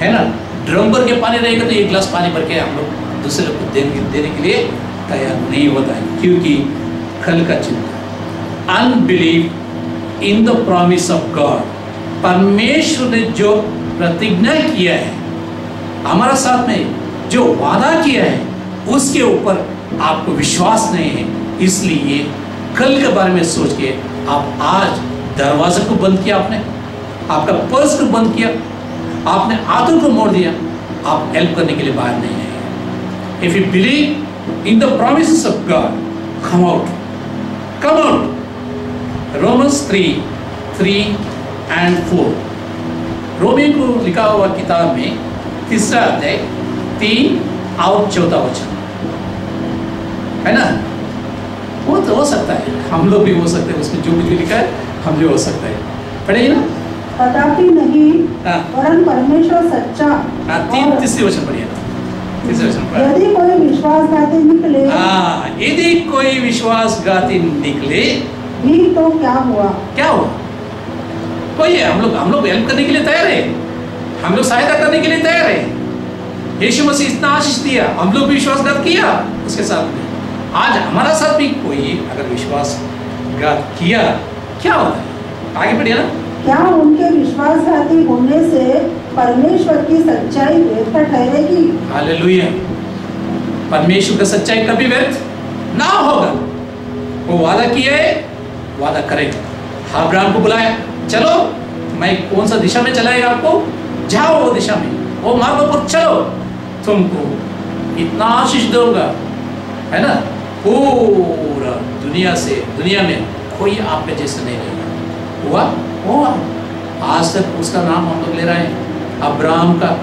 है ना। ड्रम भर के पानी रहेगा तो 1 गिलास पानी भर के हम लोग दूसरे लोग को देने के लिए तैयार नहीं होता है, क्योंकि कल का चिंता। Unbelief in the promise of God, परमेश्वर ने जो प्रतिज्ञा किया है हमारा साथ में, जो वादा किया है उसके ऊपर आपको विश्वास नहीं है, इसलिए कल के बारे में सोच के आप आज दरवाजे को बंद किया, आपने आपका पर्स को बंद किया, आपने हाथों को मोड़ दिया, आप हेल्प करने के लिए बाहर नहीं आए। If you believe in the promises of God, come out. Romans 3:3-4, Romeo को लिखा हुआ किताब में 3 अध्याय 3 और 4 वचन, है ना। वो तो हो सकता है, हम लोग भी हो सकते हैं, उसमें जो कुछ भी लिखा है हम भी हो सकता है। पढ़ेगी ना? कदापि नहीं, वरन परमेश्वर सच्चा। तीसरी वचन पढ़िए ना, तीसरे वचन पढ़िए। यदि कोई विश्वासघाती निकले, यदि कोई विश्वासघाती निकले भी तो क्या हुआ? कोई है, हम लोग हेल्प करने के लिए तैयार है, हम लोग सहायता करने के लिए तैयार है। यीशु मसीह इतना आशीष दिया, हम लोग भी विश्वासघात किया उसके साथ में। आज हमारा साथ भी कोई अगर विश्वासघात किया, क्या होता है? आगे बढ़िए ना। क्या उनके विश्वासघाती होने से परमेश्वर की सच्चाई व्यर्थ ठहरेगी? हालेलुया। परमेश्वर का सच्चाई कभी व्यर्थ ना होगा। वो वादा किया है, वादा करेगा। अब्राहम को बुलाया, चलो मैं कौन सा दिशा में चलाएगा आपको, जाओ वो दिशा में, वो मार्ग पर चलो, तुमको इतना आशीष दूंगा, है ना। पूरा दुनिया में कोई आपके जैसे नहीं रहेगा। हुआ आज तक उसका नाम हम लोग ले रहे हैं, अब्राहम का,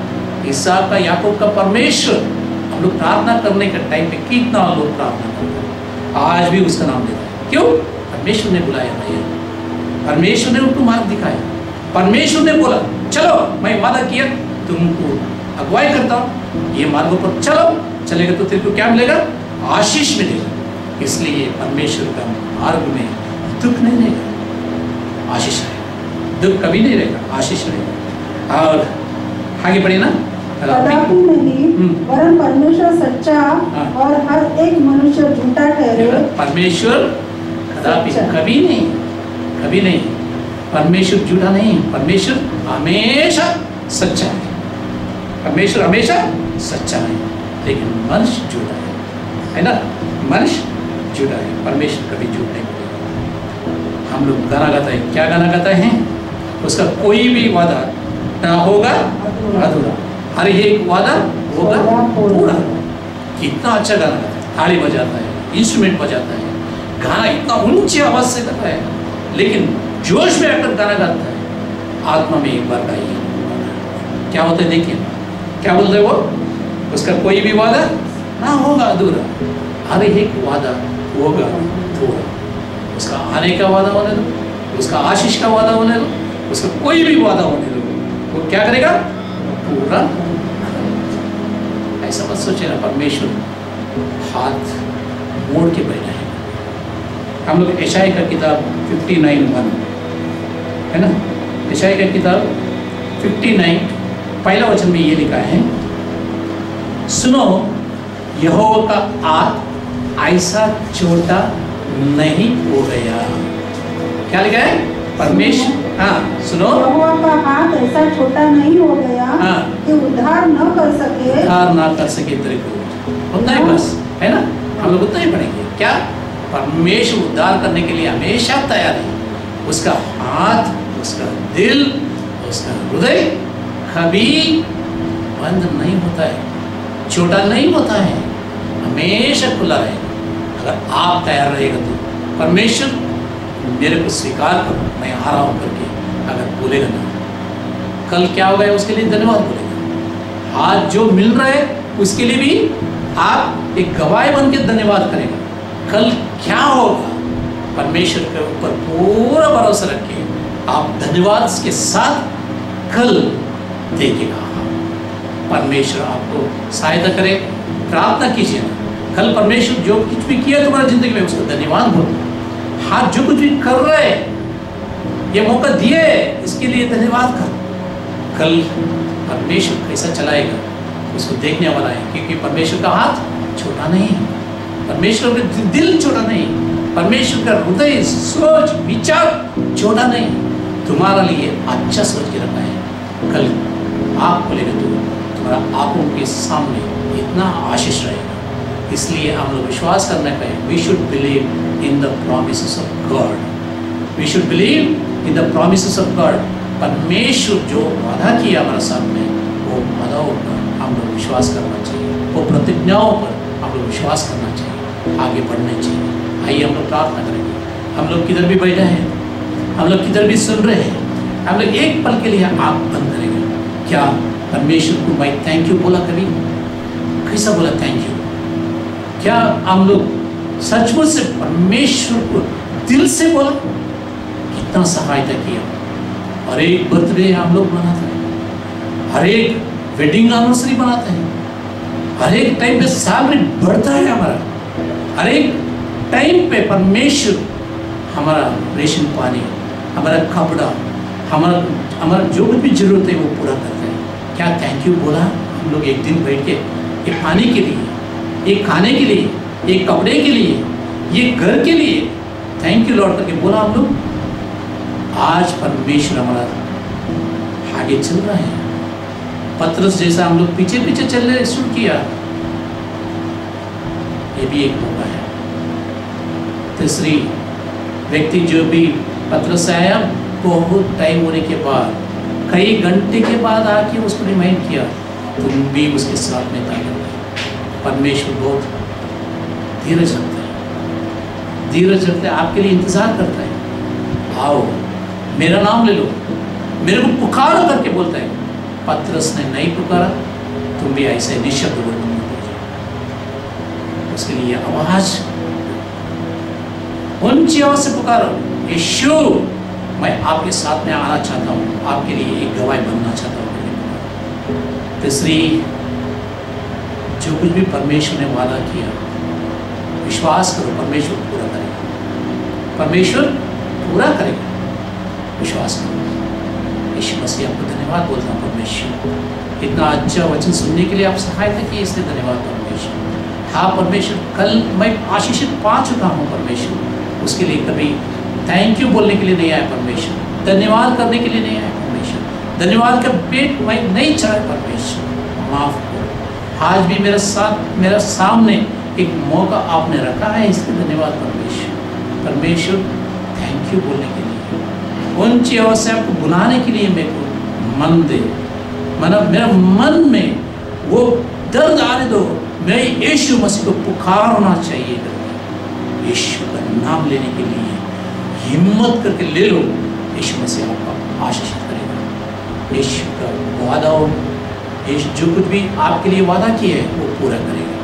इसहाक का, याकूब का परमेश्वर। हम लोग प्रार्थना करने के टाइम पे कितना लोग प्रार्थना करते हैं, आज भी उसका नाम लेते हैं। क्यों? परमेश्वर ने बुलाया भैया, परमेश्वर ने उनको मार्ग दिखाया, परमेश्वर ने बोला चलो मैं वादा किया तुमको अगुवाई करता हूँ, ये मार्गों पर चलो, चलेगा तो तेरे को क्या मिलेगा? आशीष मिलेगा। इसलिए परमेश्वर का मार्ग में दुख नहीं रहेगा, आशीष रहेगा। दुख कभी नहीं रहेगा, आशीष रहेगा। और आगे बढ़िए ना, कदापि नहीं, वरन परमेश्वर सच्चा और हर एक मनुष्य झूठा ठहरे। परमेश्वर कदापि, कभी नहीं, कभी नहीं, परमेश्वर झूठा नहीं, परमेश्वर हमेशा सच्चा है, परमेश्वर हमेशा सच्चा है, लेकिन मनुष्य झूठा है ना, मनुष्य झूठा है, परमेश्वर कभी झूठ नहीं बोलेगा। हम लोग गाना गाते हैं, क्या गाना गाते हैं? उसका कोई भी वादा ना होगा अधूरा, हर एक वादा होगा पूरा। कितना अच्छा गाना गाता है, ताली बजाता है, इंस्ट्रूमेंट बजाता है, गाना इतना ऊंची आवाज से गाता है, लेकिन जोश में आकर गाना गाता है, आत्मा में एक बार गाइए, क्या होता है देखिए, क्या बोलते हैं वो? उसका कोई भी वादा ना होगा अधूरा, हर एक वादा होगा पूरा। उसका आने का वादा होने दो, उसका आशीष का वादा होने दो, उसका कोई भी वादा होने दो, वो क्या करेगा? पूरा। ऐसा मत सोचे ना, परमेश्वर हाथ मोड़ के बैठा है। हम लोग यशायाह का किताब 59:1 है ना, यशायाह का किताब 59 पहला वचन में ये लिखा है, सुनो यहोवा का हाथ ऐसा छोटा नहीं हो गया। क्या लिखा है? परमेश्वर, हाँ सुनो, यहोवा का हाथ ऐसा छोटा नहीं हो गया कि उद्धार न कर सके, उद्धार ना कर सके तेरे को, उतना ही बस है ना, हम लोग उतना ही पढ़ेंगे। क्या? परमेश्वर उद्धार करने के लिए हमेशा तैयार है। उसका हाथ, उसका दिल, उसका हृदय कभी बंद नहीं होता है, छोटा नहीं होता है, हमेशा खुला रहेगा। अगर आप तैयार रहेगा तो परमेश्वर मेरे को स्वीकार करो, मैं आ रहा हूँ करके अगर बोलेगा ना, कल क्या होगा उसके लिए धन्यवाद बोलेगा। आज जो मिल रहा है उसके लिए भी आप एक गवाह बन के धन्यवाद करेगा। कल क्या होगा, परमेश्वर के ऊपर पूरा भरोसा रखिए, आप धन्यवाद के साथ कल देखिएगा। परमेश्वर आपको सहायता करे, प्रार्थना कीजिए ना, कल परमेश्वर जो कुछ भी किया तुम्हारी जिंदगी में उसको धन्यवाद बोलो। हाँ, जो कुछ भी कर रहे हैं, ये मौका दिए, इसके लिए धन्यवाद करो। कल परमेश्वर कैसा चलाएगा उसको देखने वाला है, क्योंकि परमेश्वर का हाथ छोटा नहीं, परमेश्वर का दिल छोटा नहीं, परमेश्वर का हृदय सोच विचार छोटा नहीं, तुम्हारा लिए अच्छा सोच के रखा है। कल आप बोलेगा तो तुम्हारा आंखों के सामने इतना आशीष रहेगा। इसलिए हम लोग विश्वास करना चाहिए, we should believe in the promises of God, we should believe in the promises of God. परमेश्वर जो वादा किया हमारे सामने, वो वादाओं पर हम लोग विश्वास करना चाहिए, वो प्रतिज्ञाओं पर हम लोग विश्वास करना चाहिए, आगे बढ़ना चाहिए। आइए हम लोग प्रार्थना करेंगे। हम लोग किधर भी बैठे हैं, हम लोग किधर भी सुन रहे हैं, हम लोग एक पल के लिए आँख बंद करेंगे। क्या परमेश्वर को मैं थैंक यू बोला? कभी कैसा बोला थैंक यू? क्या हम लोग सचमुच से परमेश्वर को दिल से बोला? कितना सहायता किया। हर एक बर्थडे हम लोग मनाते हैं, हर एक वेडिंग एनिवर्सरी बनाते हैं, हर एक टाइम पे सैलरी बढ़ता है हमारा, हर एक टाइम पे परमेश्वर हमारा रेशन पानी, हमारा कपड़ा, हमारा जो कुछ भी जरूरत है वो पूरा करते हैं। क्या थैंक यू बोला हम लोग एक दिन बैठ के? ये पानी के लिए, ये खाने के लिए, ये कपड़े के लिए, ये घर के लिए थैंक यू लॉर्ड करके बोला हम लोग? आज परमेश्वर हमारा आगे चल रहा है। पतरस जैसा हम लोग पीछे पीछे चलने शुरू किया, ये भी एक मौका है। तीसरी व्यक्ति जो भी पतरस से आया, बहुत टाइम होने के बाद, कई घंटे के बाद आके उसको रिमाइंड किया, तुम भी उसके साथ में था। परमेश्वर बहुत धीरज रखता है, धीरज रखता है, आपके लिए इंतजार करता है। आओ मेरा नाम ले लो, मेरे को पुकारो करके बोलता है। पतरस ने नहीं पुकारा, तुम भी ऐसे निशब्द हो जाओ। उसके लिए आवाज, ऊंची आवाज से पुकारो, यीशु मैं आपके साथ में आना चाहता हूँ, आपके लिए एक गवाह बनना चाहता हूँ। तीसरी, जो कुछ भी परमेश्वर ने वादा किया, विश्वास करो परमेश्वर पूरा करेगा, परमेश्वर पूरा करेगा, विश्वास करो। यीशु मसीह आपको धन्यवाद बोलता हूँ परमेश्वर, इतना अच्छा वचन सुनने के लिए आप सहायता किए, इसलिए धन्यवाद परमेश्वर। हाँ परमेश्वर, कल मैं आशीषित पा चुका हूँ परमेश्वर, उसके लिए कभी थैंक यू बोलने के लिए नहीं आया परमेश्वर, धन्यवाद करने के लिए नहीं आया परमेश्वर, धन्यवाद का पेट मैं नहीं चढ़ा परमेश्वर, माफ करो। आज भी मेरा सामने एक मौका आपने रखा है, इसलिए धन्यवाद परमेश्वर। परमेश्वर थैंक यू बोलने के लिए, उन चीज़ों से आपको बुलाने के लिए मेरे को मन दे, मेरा मन में वो दर्द आने दो, मैं यीशु मसीह को पुकारना चाहिए, यीशु का नाम लेने के लिए हिम्मत करके ले लो, यीशु मसीह आपका आशीषित करेगा। यीशु का वादा हो, यीशु जो कुछ भी आपके लिए वादा किया है वो पूरा करेगा,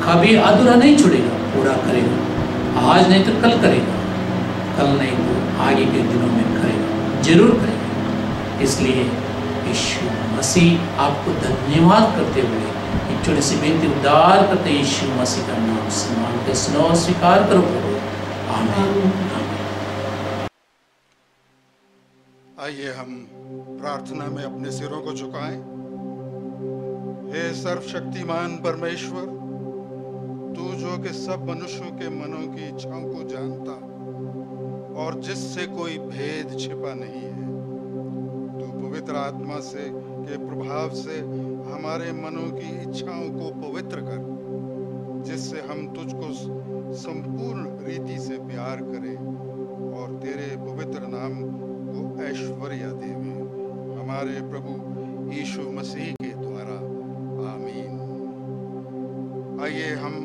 कभी अधूरा नहीं छोड़ेगा, पूरा करेगा। आज नहीं तो कल करेगा, कल नहीं तो आगे के दिनों में करेगा, जरूर करेगा। इसलिए यीशु मसीह आपको धन्यवाद करते हुए एक छोटी सी बेनती उद्धार करते यीशु मसीह का नाम सम्मान के सुनो, स्वीकार करो प्रभु। आमीन। आइए हम प्रार्थना में अपने सिरों को झुकाएं। हे सर्वशक्तिमान परमेश्वर, तू जो कि सब मनुष्यों के मनों की इच्छाओं को जानता और जिससे कोई भेद छिपा नहीं है, तू पवित्र आत्मा से के प्रभाव से हमारे मनों की इच्छाओं को पवित्र कर, जिससे हम तुझको संपूर्ण रीति से प्यार करें और तेरे पवित्र नाम को ऐश्वर्य देवे, हमारे प्रभु यीशु मसीह के द्वारा। आमीन। आइए हम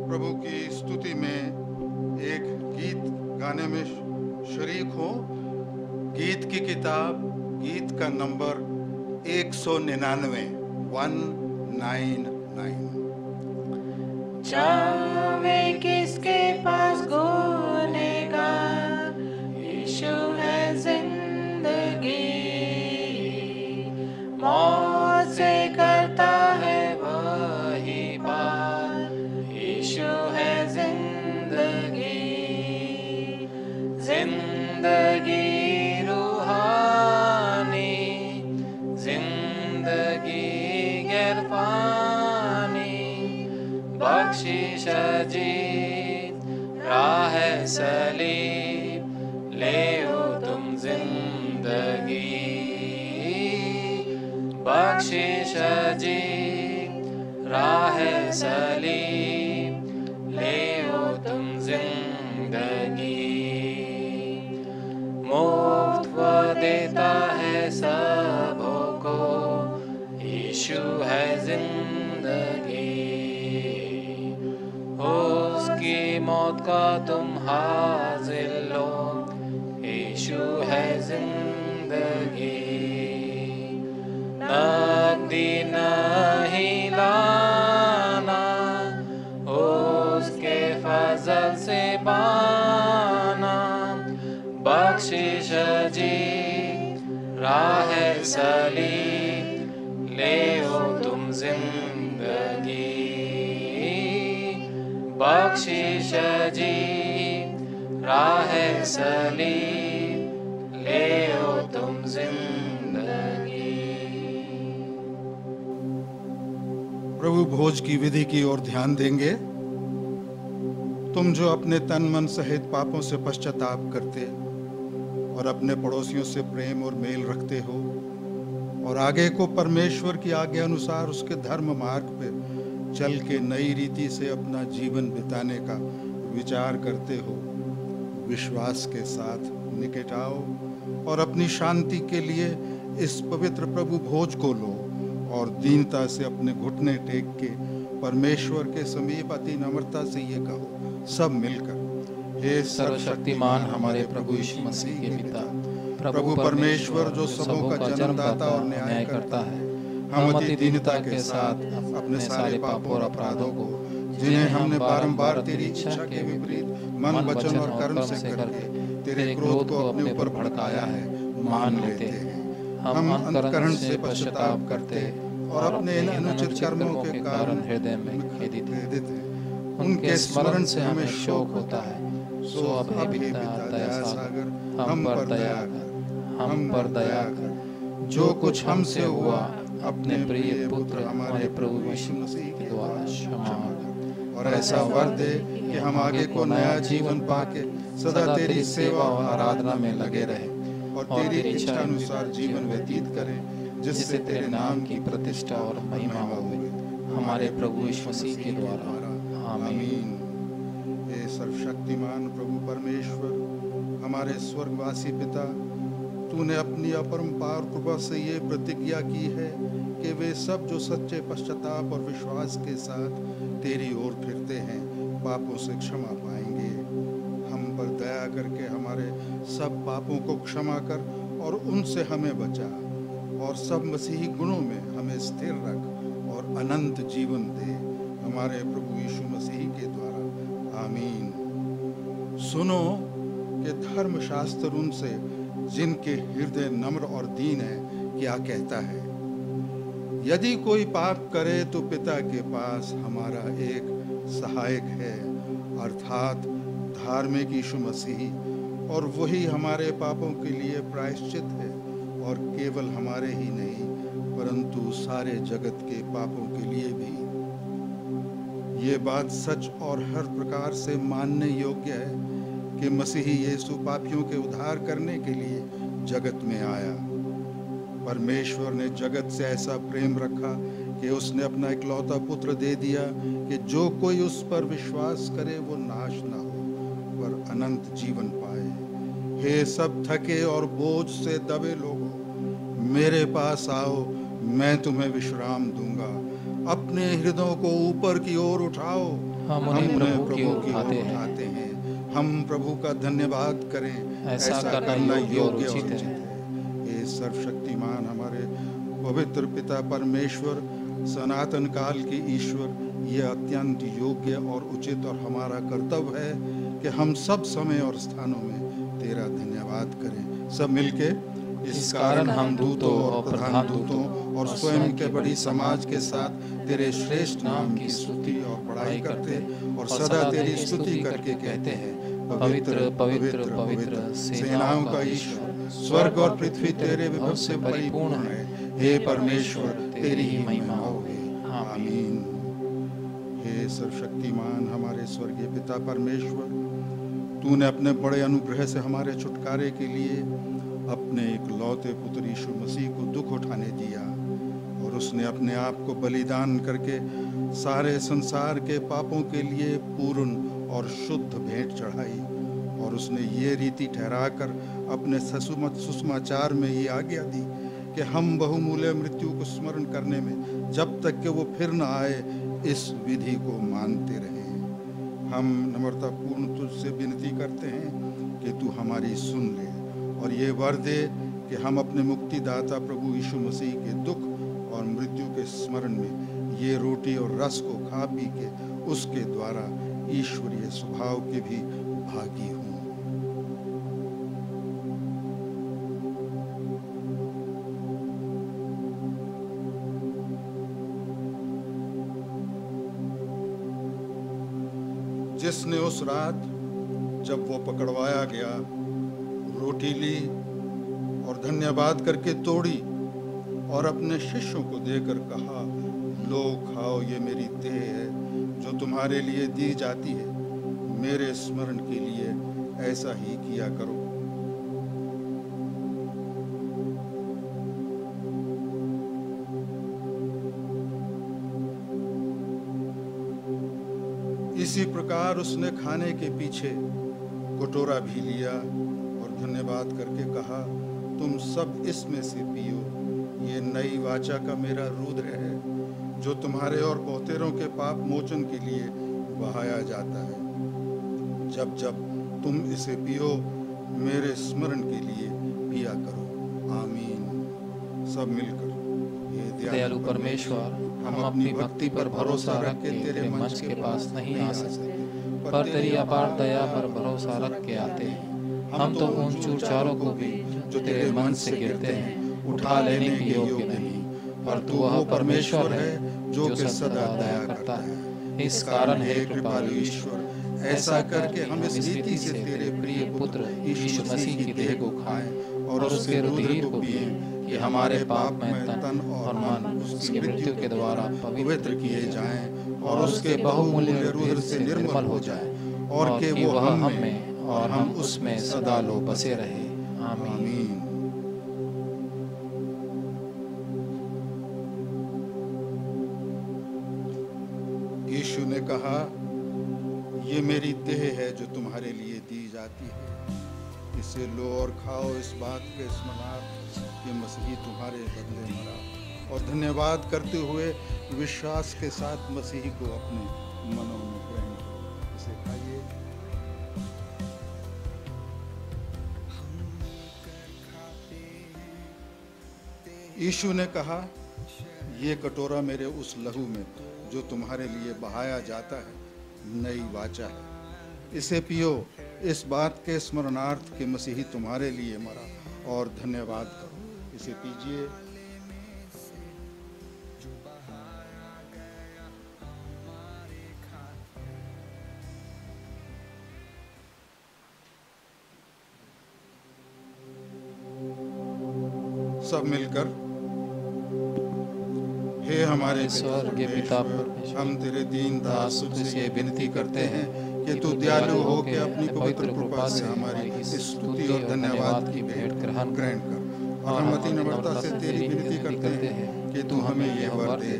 प्रभु की स्तुति में एक गीत गाने में शरीक हो। गीत की किताब, गीत का नंबर 199, 199। जावे किसके पास गुनहगार, यीशु है जिंदगी, मौत से करता है वही पार, यीशु है जिंदगी, जिंदगी रूहानी, जिंदगी गैर पानी, बख्शिश अजीत राह सलीब, ले ओ तुम जिंदगी, बख्शिश अजीत राह सलीब, ले ओ तुम जिंदगी, मुफ्त वो देता है सबों को, यीशु है जिंदगी, उसकी मौत का तुम हाजिर लो, यीशु है जिंदगी, नकदी नहीं लाना, उसके फजल से पाना, बख्शिश जी राह सलीब, ले ओ तुम जिंदगी, बख्शिश जी राह सलीब, ले ओ तुम जिंदगी। प्रभु भोज की विधि की ओर ध्यान देंगे। तुम जो अपने तन मन सहित पापों से पश्चाताप करते और अपने पड़ोसियों से प्रेम और मेल रखते हो और आगे को परमेश्वर की आज्ञा अनुसार उसके धर्म मार्ग पे चल के नई रीति से अपना जीवन बिताने का विचार करते हो, विश्वास के साथ निकट आओ और अपनी शांति के लिए इस पवित्र प्रभु भोज को लो और दीनता से अपने घुटने टेक के परमेश्वर के समीप अति नम्रता से ये कहो सब मिलकर, हे सर्वशक्तिमान हमारे प्रभु यीशु मसीह के पिता, प्रभु परमेश्वर जो सबों का जन्मदाता और न्याय करता है, हम अति दीनता के साथ अपने सारे पापों और अपराधों को, जिन्हें हमने बारंबार तेरी इच्छा के विपरीत मन वचन और कर्म से करके तेरे क्रोध को अपने ऊपर भड़काया है, मान लेते हैं। हम अंतःकरण से पश्चाताप करते और अपने इन अनुचित कर्मों के कारण हृदय में खेदित हैं। उनके स्मरण से हमें शोक होता है। सो अब हे पिता दया सागर, हम पर दया कर, हम पर दया कर। जो कुछ हमसे हुआ अपने प्रिय पुत्र हमारे प्रभु यीशु मसीह के द्वारा क्षमा कर, और ऐसा वर दे कि हम आगे को नया जीवन पाके सदा तेरी सेवा और आराधना में लगे रहे और तेरी इच्छा अनुसार जीवन व्यतीत करें, जिससे तेरे नाम की प्रतिष्ठा और महिमा हो हमारे प्रभु यीशु मसीह के द्वारा। आमीन। हे सर्वशक्तिमान प्रभु परमेश्वर, हमारे स्वर्गवासी पिता, तूने अपनी अपरंपार कृपा से ये प्रतिज्ञा की है कि वे सब जो सच्चे पश्चाताप और विश्वास के साथ तेरी ओर फिरते हैं पापों से क्षमा पाएंगे। हम पर दया करके हमारे सब पापों को क्षमा कर और उनसे हमें बचा, और सब मसीही गुणों में हमें स्थिर रख और अनंत जीवन दे, हमारे प्रभु यीशु मसीह के द्वारा। आमीन। सुनो कि धर्मशास्त्र उनसे जिनके हृदय नम्र और दीन है क्या कहता है। यदि कोई पाप करे तो पिता के पास हमारा एक सहायक है, अर्थात धार्मिक यीशु मसीह, और वही हमारे पापों के लिए प्रायश्चित है, और केवल हमारे ही नहीं परंतु सारे जगत के पापों के लिए भी। ये बात सच और हर प्रकार से मानने योग्य है कि मसीही यीशु पापियों के उद्धार करने के लिए जगत में आया। परमेश्वर ने जगत से ऐसा प्रेम रखा कि उसने अपना इकलौता पुत्र दे दिया कि जो कोई उस पर विश्वास करे वो नाश ना हो पर अनंत जीवन पाए। हे सब थके और बोझ से दबे लोगों, मेरे पास आओ, मैं तुम्हें विश्राम दूंगा। अपने हृदयों को ऊपर की ओर उठाओ, हम उन्हें प्रभु की ओर उठाते हैं। हम प्रभु का धन्यवाद करें, ऐसा करना योग्य और उचित है। हे सर्वशक्तिमान हमारे पवित्र पिता परमेश्वर, सनातन काल के ईश्वर, ये अत्यंत योग्य और उचित और हमारा कर्तव्य है कि हम सब समय और स्थानों में तेरा धन्यवाद करें। सब मिलके इस कारण हम दूतों और प्रधान दूतों और स्वयं के बड़ी समाज के साथ तेरे श्रेष्ठ नाम की स्तुति और बड़ाई करते और सदा तेरी स्तुति करके कहते हैं, पवित्र पवित्र पवित्र सेनाओं का ईश्वर, स्वर्ग और पृथ्वी तेरे विभव से परिपूर्ण है। हे परमेश्वर, तेरी ही महिमा होगी। आमीन। हे सर्वशक्तिमान हमारे स्वर्गीय पिता परमेश्वर, तूने अपने बड़े अनुग्रह से हमारे छुटकारे के लिए अपने इकलौते पुत्र यीशु मसीह को दुख उठाने दिया, और उसने अपने आप को बलिदान करके सारे संसार के पापों के लिए पूर्ण और शुद्ध भेंट चढ़ाई। और उसने ये रीति ठहराकर अपने सुसमाचार में ये आज्ञा दी कि हम बहुमूल्य मृत्यु को स्मरण करने में जब तक कि वो फिर न आए इस विधि को मानते रहें। हम नम्रतापूर्ण तुझसे विनती करते हैं कि तू हमारी सुन ले और ये वर दे कि हम अपने मुक्तिदाता प्रभु यीशु मसीह के दुख और मृत्यु के स्मरण में ये रोटी और रस को खा पी के उसके द्वारा ईश्वरीय स्वभाव के भी भागी हों। जिसने उस रात जब वो पकड़वाया गया रोटी ली और धन्यवाद करके तोड़ी और अपने शिष्यों को देकर कहा, लो खाओ, ये मेरी देह है जो तुम्हारे लिए दी जाती है, मेरे स्मरण के लिए ऐसा ही किया करो। इसी प्रकार उसने खाने के पीछे कटोरा भी लिया और धन्यवाद करके कहा, तुम सब इसमें से पियो, ये नई वाचा का मेरा रुधिर है जो तुम्हारे और बहुतेरों के पाप मोचन के लिए बहाया जाता है। जब जब तुम इसे पियो मेरे स्मरण के लिए पिया करो। आमीन। सब मिलकर दयालु परमेश्वर, हम अपनी भक्ति पर भरोसा रख के तेरे मंच के पास नहीं आ सकते, पर तेरी अपार दया पर भरोसा रख के आते हैं। हम तो उन चूरचारों को भी जो तेरे मन से गिरते हैं उठा लेने के योग्य नहीं, पर तू वह परमेश्वर है जो कि सदा दया करता है। इस कारण हे कृपालु ईश्वर, ऐसा करके हम इस रीति से तेरे प्रिय पुत्र यीशु मसीह की देह को खाएं और उसके रुधिर को पिएं कि हमारे पापमय तन और मन उसकी मृत्यु के द्वारा पवित्र किए जाएं और उसके बहुमूल्य रुधिर से निर्मल हो जाए, और कि वह हम में और हम उसमें सदा लो बसे रहे। आमीन। यीशु ने कहा, ये मेरी देह है जो तुम्हारे लिए दी जाती है, इसे लो और खाओ, इस बात के स्मरणार्थ कि मसीह तुम्हारे बदले मरा। और धन्यवाद करते हुए विश्वास के साथ मसीह को अपने मनों में ग्रहण करो। इसे खाइए। यीशु ने कहा, ये कटोरा मेरे उस लहू में जो तुम्हारे लिए बहाया जाता है नई वाचा है, इसे पियो, इस बात के स्मरणार्थ कि मसीही तुम्हारे लिए मरा। और धन्यवाद करो, इसे पीजिए। सब मिलकर। हे हमारे स्वर्गीय पिता, हम तेरे दीन दास से विनती करते हैं कि तू दयालु हो के अपनी पवित्र कृपा से हमारी स्तुति और धन्यवाद की भेंट ग्रहण कर। और हम अति नम्रता से तेरी विनती करते हैं कि तू हमें यह वर दे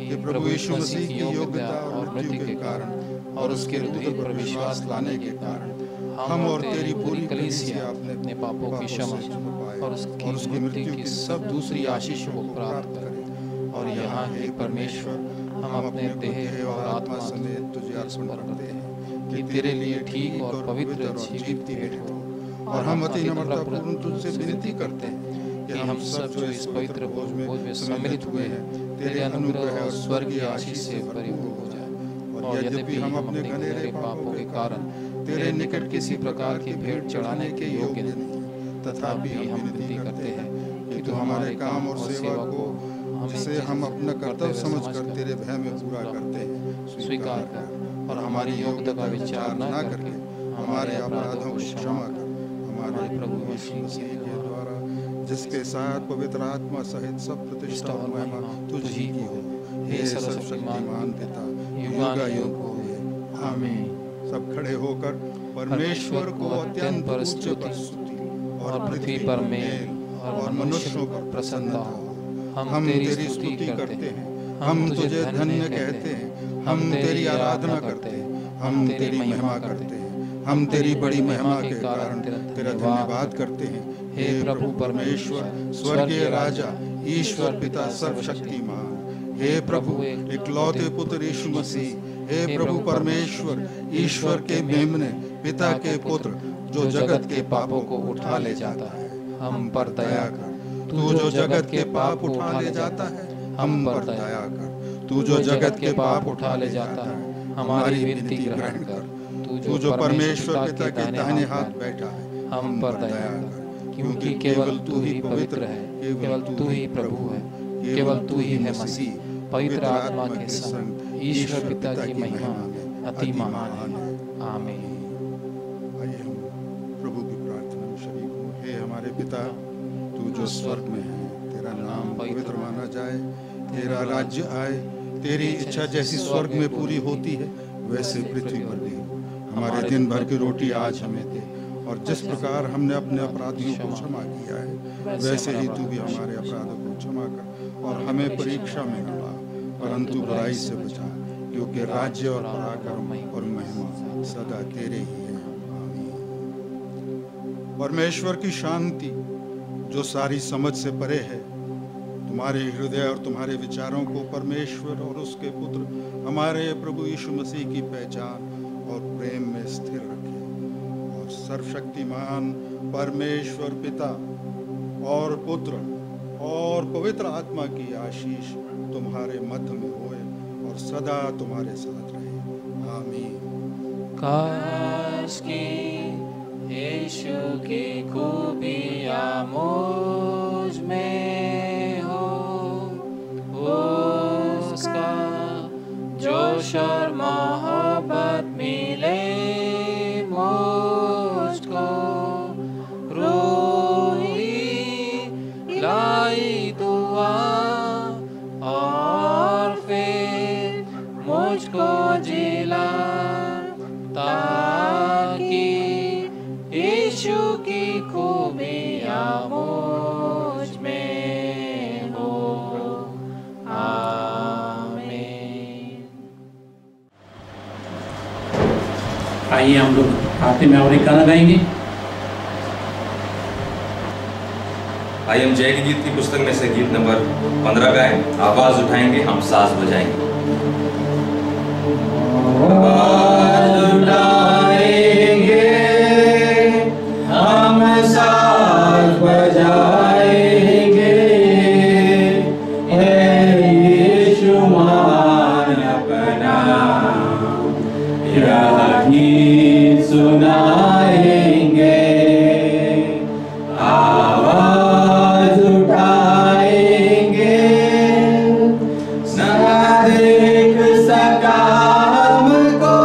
कि प्रभु यीशु मसीह की योग्यता और मृत्यु के कारण और उसके हृदय पर विश्वास लाने के कारण हम और तेरी पूरी कलीसिया अपने पापों की क्षमा और उसकी मृत्यु की सब दूसरी आशीष को प्राप्त करें। और यहाँ हे परमेश्वर, हम अपने देह और आत्मा समेत तुझे अर्पण करते हैं कि तेरे लिए ठीक और पवित्र जीवित भेंट हो। और हम अति नम्रतापूर्ण तुझसे विनती करते हैं कि हम सब जो इस पवित्र भोज में सम्मिलित हुए हैं तेरे अनुग्रह और स्वर्गीय आशीष से परिपूर्ण हो जाए। और यद्यपि हम अपने घनेरे पापों के कारण तेरे निकट किसी प्रकार की भेंट चढ़ाने के योग्य नहीं, तथापि हम विनती करते हैं कि तू हमारे काम और सेवा को, जिसे हम अपना कर्तव्य समझकर तेरे भय में पूरा करते हैं, स्वीकार कर। और हमारी योग्यता का विचार न करके हमारे अपराधों को क्षमा कर। हमारे प्रभु यीशु मसीह के द्वारा, जिसके साथ पवित्र आत्मा सहित सब प्रतिष्ठा और महिमा तुझी की हो, हे सर्वशक्तिमान पिता, युगायुग होवे। आमीन। सब खड़े होकर परमेश्वर को अत्यंत उच्च पर स्तुति और पृथ्वी पर मेल और मनुष्यों पर प्रसन्नता हो। हम तेरी स्तुति करते हैं, हम तुझे धन्य कहते हैं, हम तेरी आराधना करते हैं, हम तेरी महिमा करते हैं, हम तेरी बड़ी महिमा के कारण तेरा धन्यवाद करते हैं। हे प्रभु परमेश्वर, स्वर्गीय राजा, ईश्वर पिता सर्वशक्तिमान, हे प्रभु इकलौते पुत्र यीशु मसीह, हे प्रभु परमेश्वर, ईश्वर के मेमने, पिता के पुत्र, जो जगत के पापों को उठा ले जाता है, हम पर दया कर। तू जो जगत के पाप उठा ले जाता है, हम पर दया कर। तू जो जगत के पाप उठा ले जाता है, हमारी विनती ग्रहण कर। तू जो परमेश्वर पिता के दाहिने हाथ बैठा है, हम पर दया कर। क्योंकि केवल तू ही पवित्र है, केवल तू ही प्रभु है, केवल तू ही है मसीह, पवित्र आत्मा के संग ईश्वर पिता की महिमा में अति महान है। आमीन। आइए हम प्रभु की प्रार्थना में शरीक हों। हे हमारे पिता, तू जो स्वर्ग में है, तेरा नाम पवित्र माना जाए, तेरा राज्य आए, तेरी इच्छा जैसी स्वर्ग में पूरी होती है वैसे पृथ्वी पर भी हो। हमारे दिन भर की रोटी आज हमें दे, और जिस प्रकार हमने अपने अपराधियों को क्षमा किया है वैसे ही तू भी हमारे अपराधों को क्षमा कर। और हमें परीक्षा में न ला, परंतु बुराई से बचा, क्योंकि राज्य और पराक्रम और महिमा सदा तेरे ही है। आमीन। परमेश्वर की शांति जो सारी समझ से परे है, तुम्हारे हृदय और तुम्हारे विचारों को परमेश्वर और उसके पुत्र हमारे प्रभु यीशु मसीह की पहचान और प्रेम में स्थिर रखे। और सर्वशक्तिमान परमेश्वर पिता और पुत्र और पवित्र आत्मा की आशीष तुम्हारे मध्य में होए और सदा तुम्हारे साथ रहे। आमीन। काश की यीशु की खूबियाँ मुझ में हो, उसका जोश और मोहब्बत मिले मुझको, रूही लाई जिला, ताकि यीशु की खूबियाँ मुझ में हो। आमीन। आइए हम लोग आखिरी में और एक गाना गाएंगे। आइए हम जय के गीत की पुस्तक में से गीत नंबर 15 गाएं। आवाज उठाएंगे, हम साज बजाएंगे। आवाज उठाएंगे, हम साज बजाएंगे, हे यीशु महान अपना यह गीत सुनाएंगे। आवाज उठाएंगे, न देख सका हमको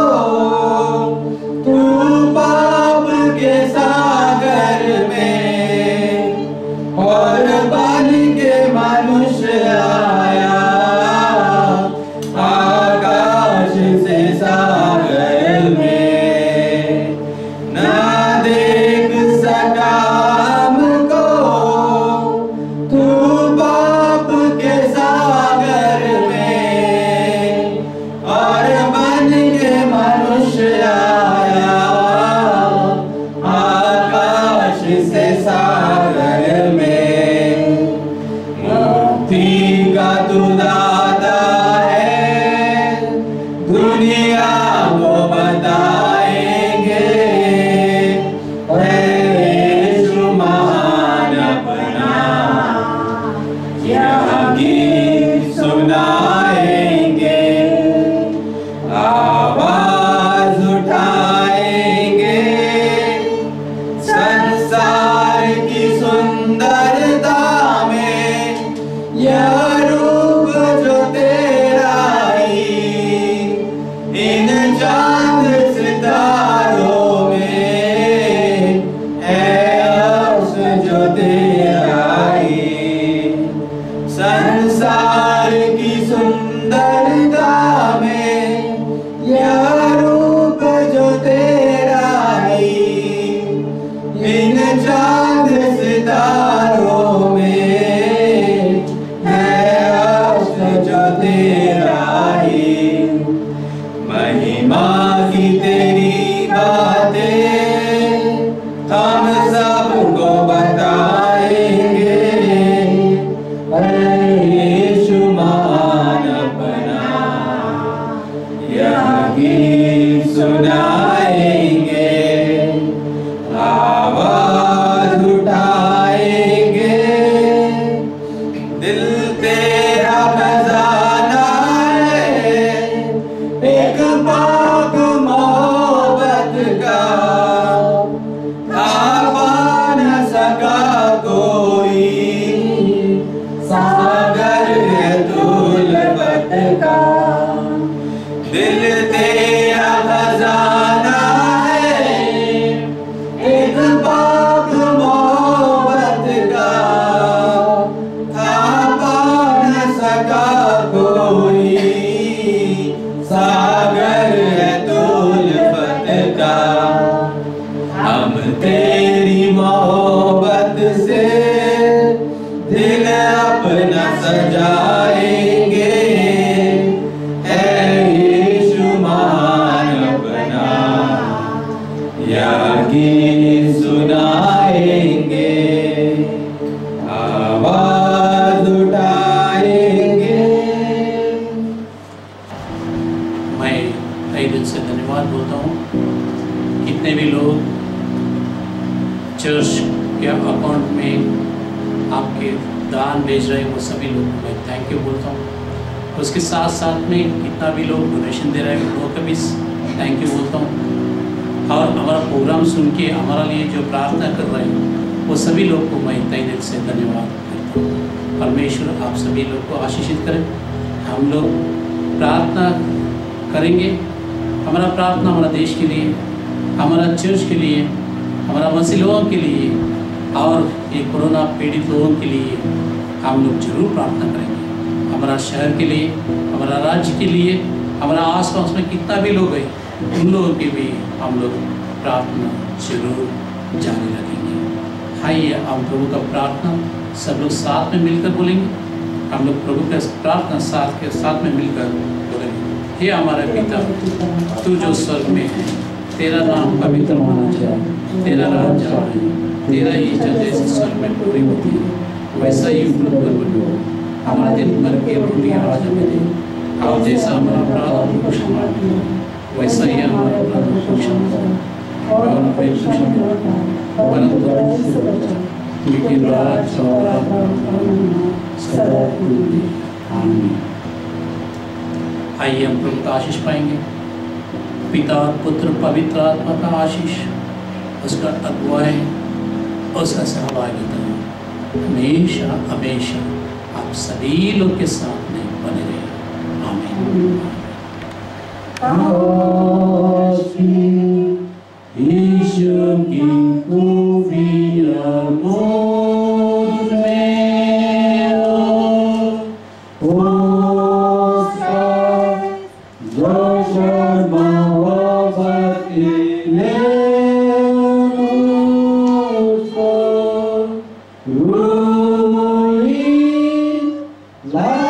तू पाप के सागर में, और बन के मनुष्य आया आकाश से सागर में। न देख सका हमको तू पाप के सागर में, और बन के मनुष्य आया आकाश से सागर में। मुक्ति का तू दाता है, दुनिया को बताएंगे, हे यीशु महान अपना यह गीत सुनाएंगे। आवाज उठाएंगे, संसार की सुंदरता में यह रूप जो तेरा ही, इन चांद सितारों में है अक्स जो तेरा ही। संसार की सुंदरता में यह रूप जो तेरा ही, इन चांद सितारों में है अक्स जो तेरा ही। महिमा की तेरी बातें हम सबको बताएंगे, हे यीशु महान अपना यह गीत सुनाएंगे। आवाज उठाएंगे, दिल तेरा खजाना है, एक पाक मोहब्बत का, थापा न सका कोई, सागर है तुलबत का। दिल तेरा खजाना है, एक पाक मोहब्बत का, थापा न सका कोई, सागर है तुलबत का। हम तेरी मोहब्बत से दिल अपना सजाएंगे, हे यीशु महान अपना यह गीत सुनाएंगे। आवाज उठाएंगे। मैं कई दिल से धन्यवाद बोलता हूँ। कितने भी लोग चर्च के अकाउंट में आपके दान भेज रहे हैं, वो सभी लोगों को मैं थैंक यू बोलता हूँ। उसके साथ साथ में कितना भी लोग डोनेशन दे रहे हैं, उन लोगों को भी थैंक यू बोलता हूँ। और हमारा प्रोग्राम सुन के हमारा लिए जो प्रार्थना कर रहे हैं, वो सभी लोग को मैं तहे दिल से धन्यवाद करता हूँ। परमेश्वर आप सभी लोग को आशीषित करें। हम लोग प्रार्थना करेंगे। हमारा प्रार्थना हमारा देश के लिए, हमारा चर्च के लिए, हमारा मसीह लोगों के लिए और ये कोरोना पीड़ित लोगों के लिए हम लोग जरूर प्रार्थना करेंगे। हमारा शहर के लिए, हमारा राज्य के लिए हमारा आस पास में कितना भी लोग है उन लोगों की भी हम लोग प्रार्थना जरूर जारी रखेंगे। आइए हम प्रभु का प्रार्थना सब लोग साथ में मिलकर बोलेंगे। हम लोग प्रभु का प्रार्थना साथ में मिलकर बोलेंगे। हे हमारा पिता, तू जो स्वर्ग में है, तेरा नाम पवित्र माना जाए, तेरा राज्य आए, तेरा इच्छा जैसे स्वर्ग में पूरी होती है वैसा ही पृथ्वी पर बनो। हमारा दिन भर की रोटी आज हमें दे, और जैसा हमारा अपराध हमको क्षमा करो, वैसा ही हमारा अपराध हमको क्षमा करो, और हमें क्षमा करो, परंतु लेकिन राज और सदा पूरी। आमीन। आइए हम प्रभु का आशीष पाएंगे। पिता, पुत्र, पवित्र आत्मा का आशीष, उसका अगुवाई, उसका सहभागिता हमेशा हमेशा आप सभी लोग के साथ में बने रहे। आमीन। ईश्वर की खूबी अमोद में हो जो शर्मा बतिले उसको रूही ला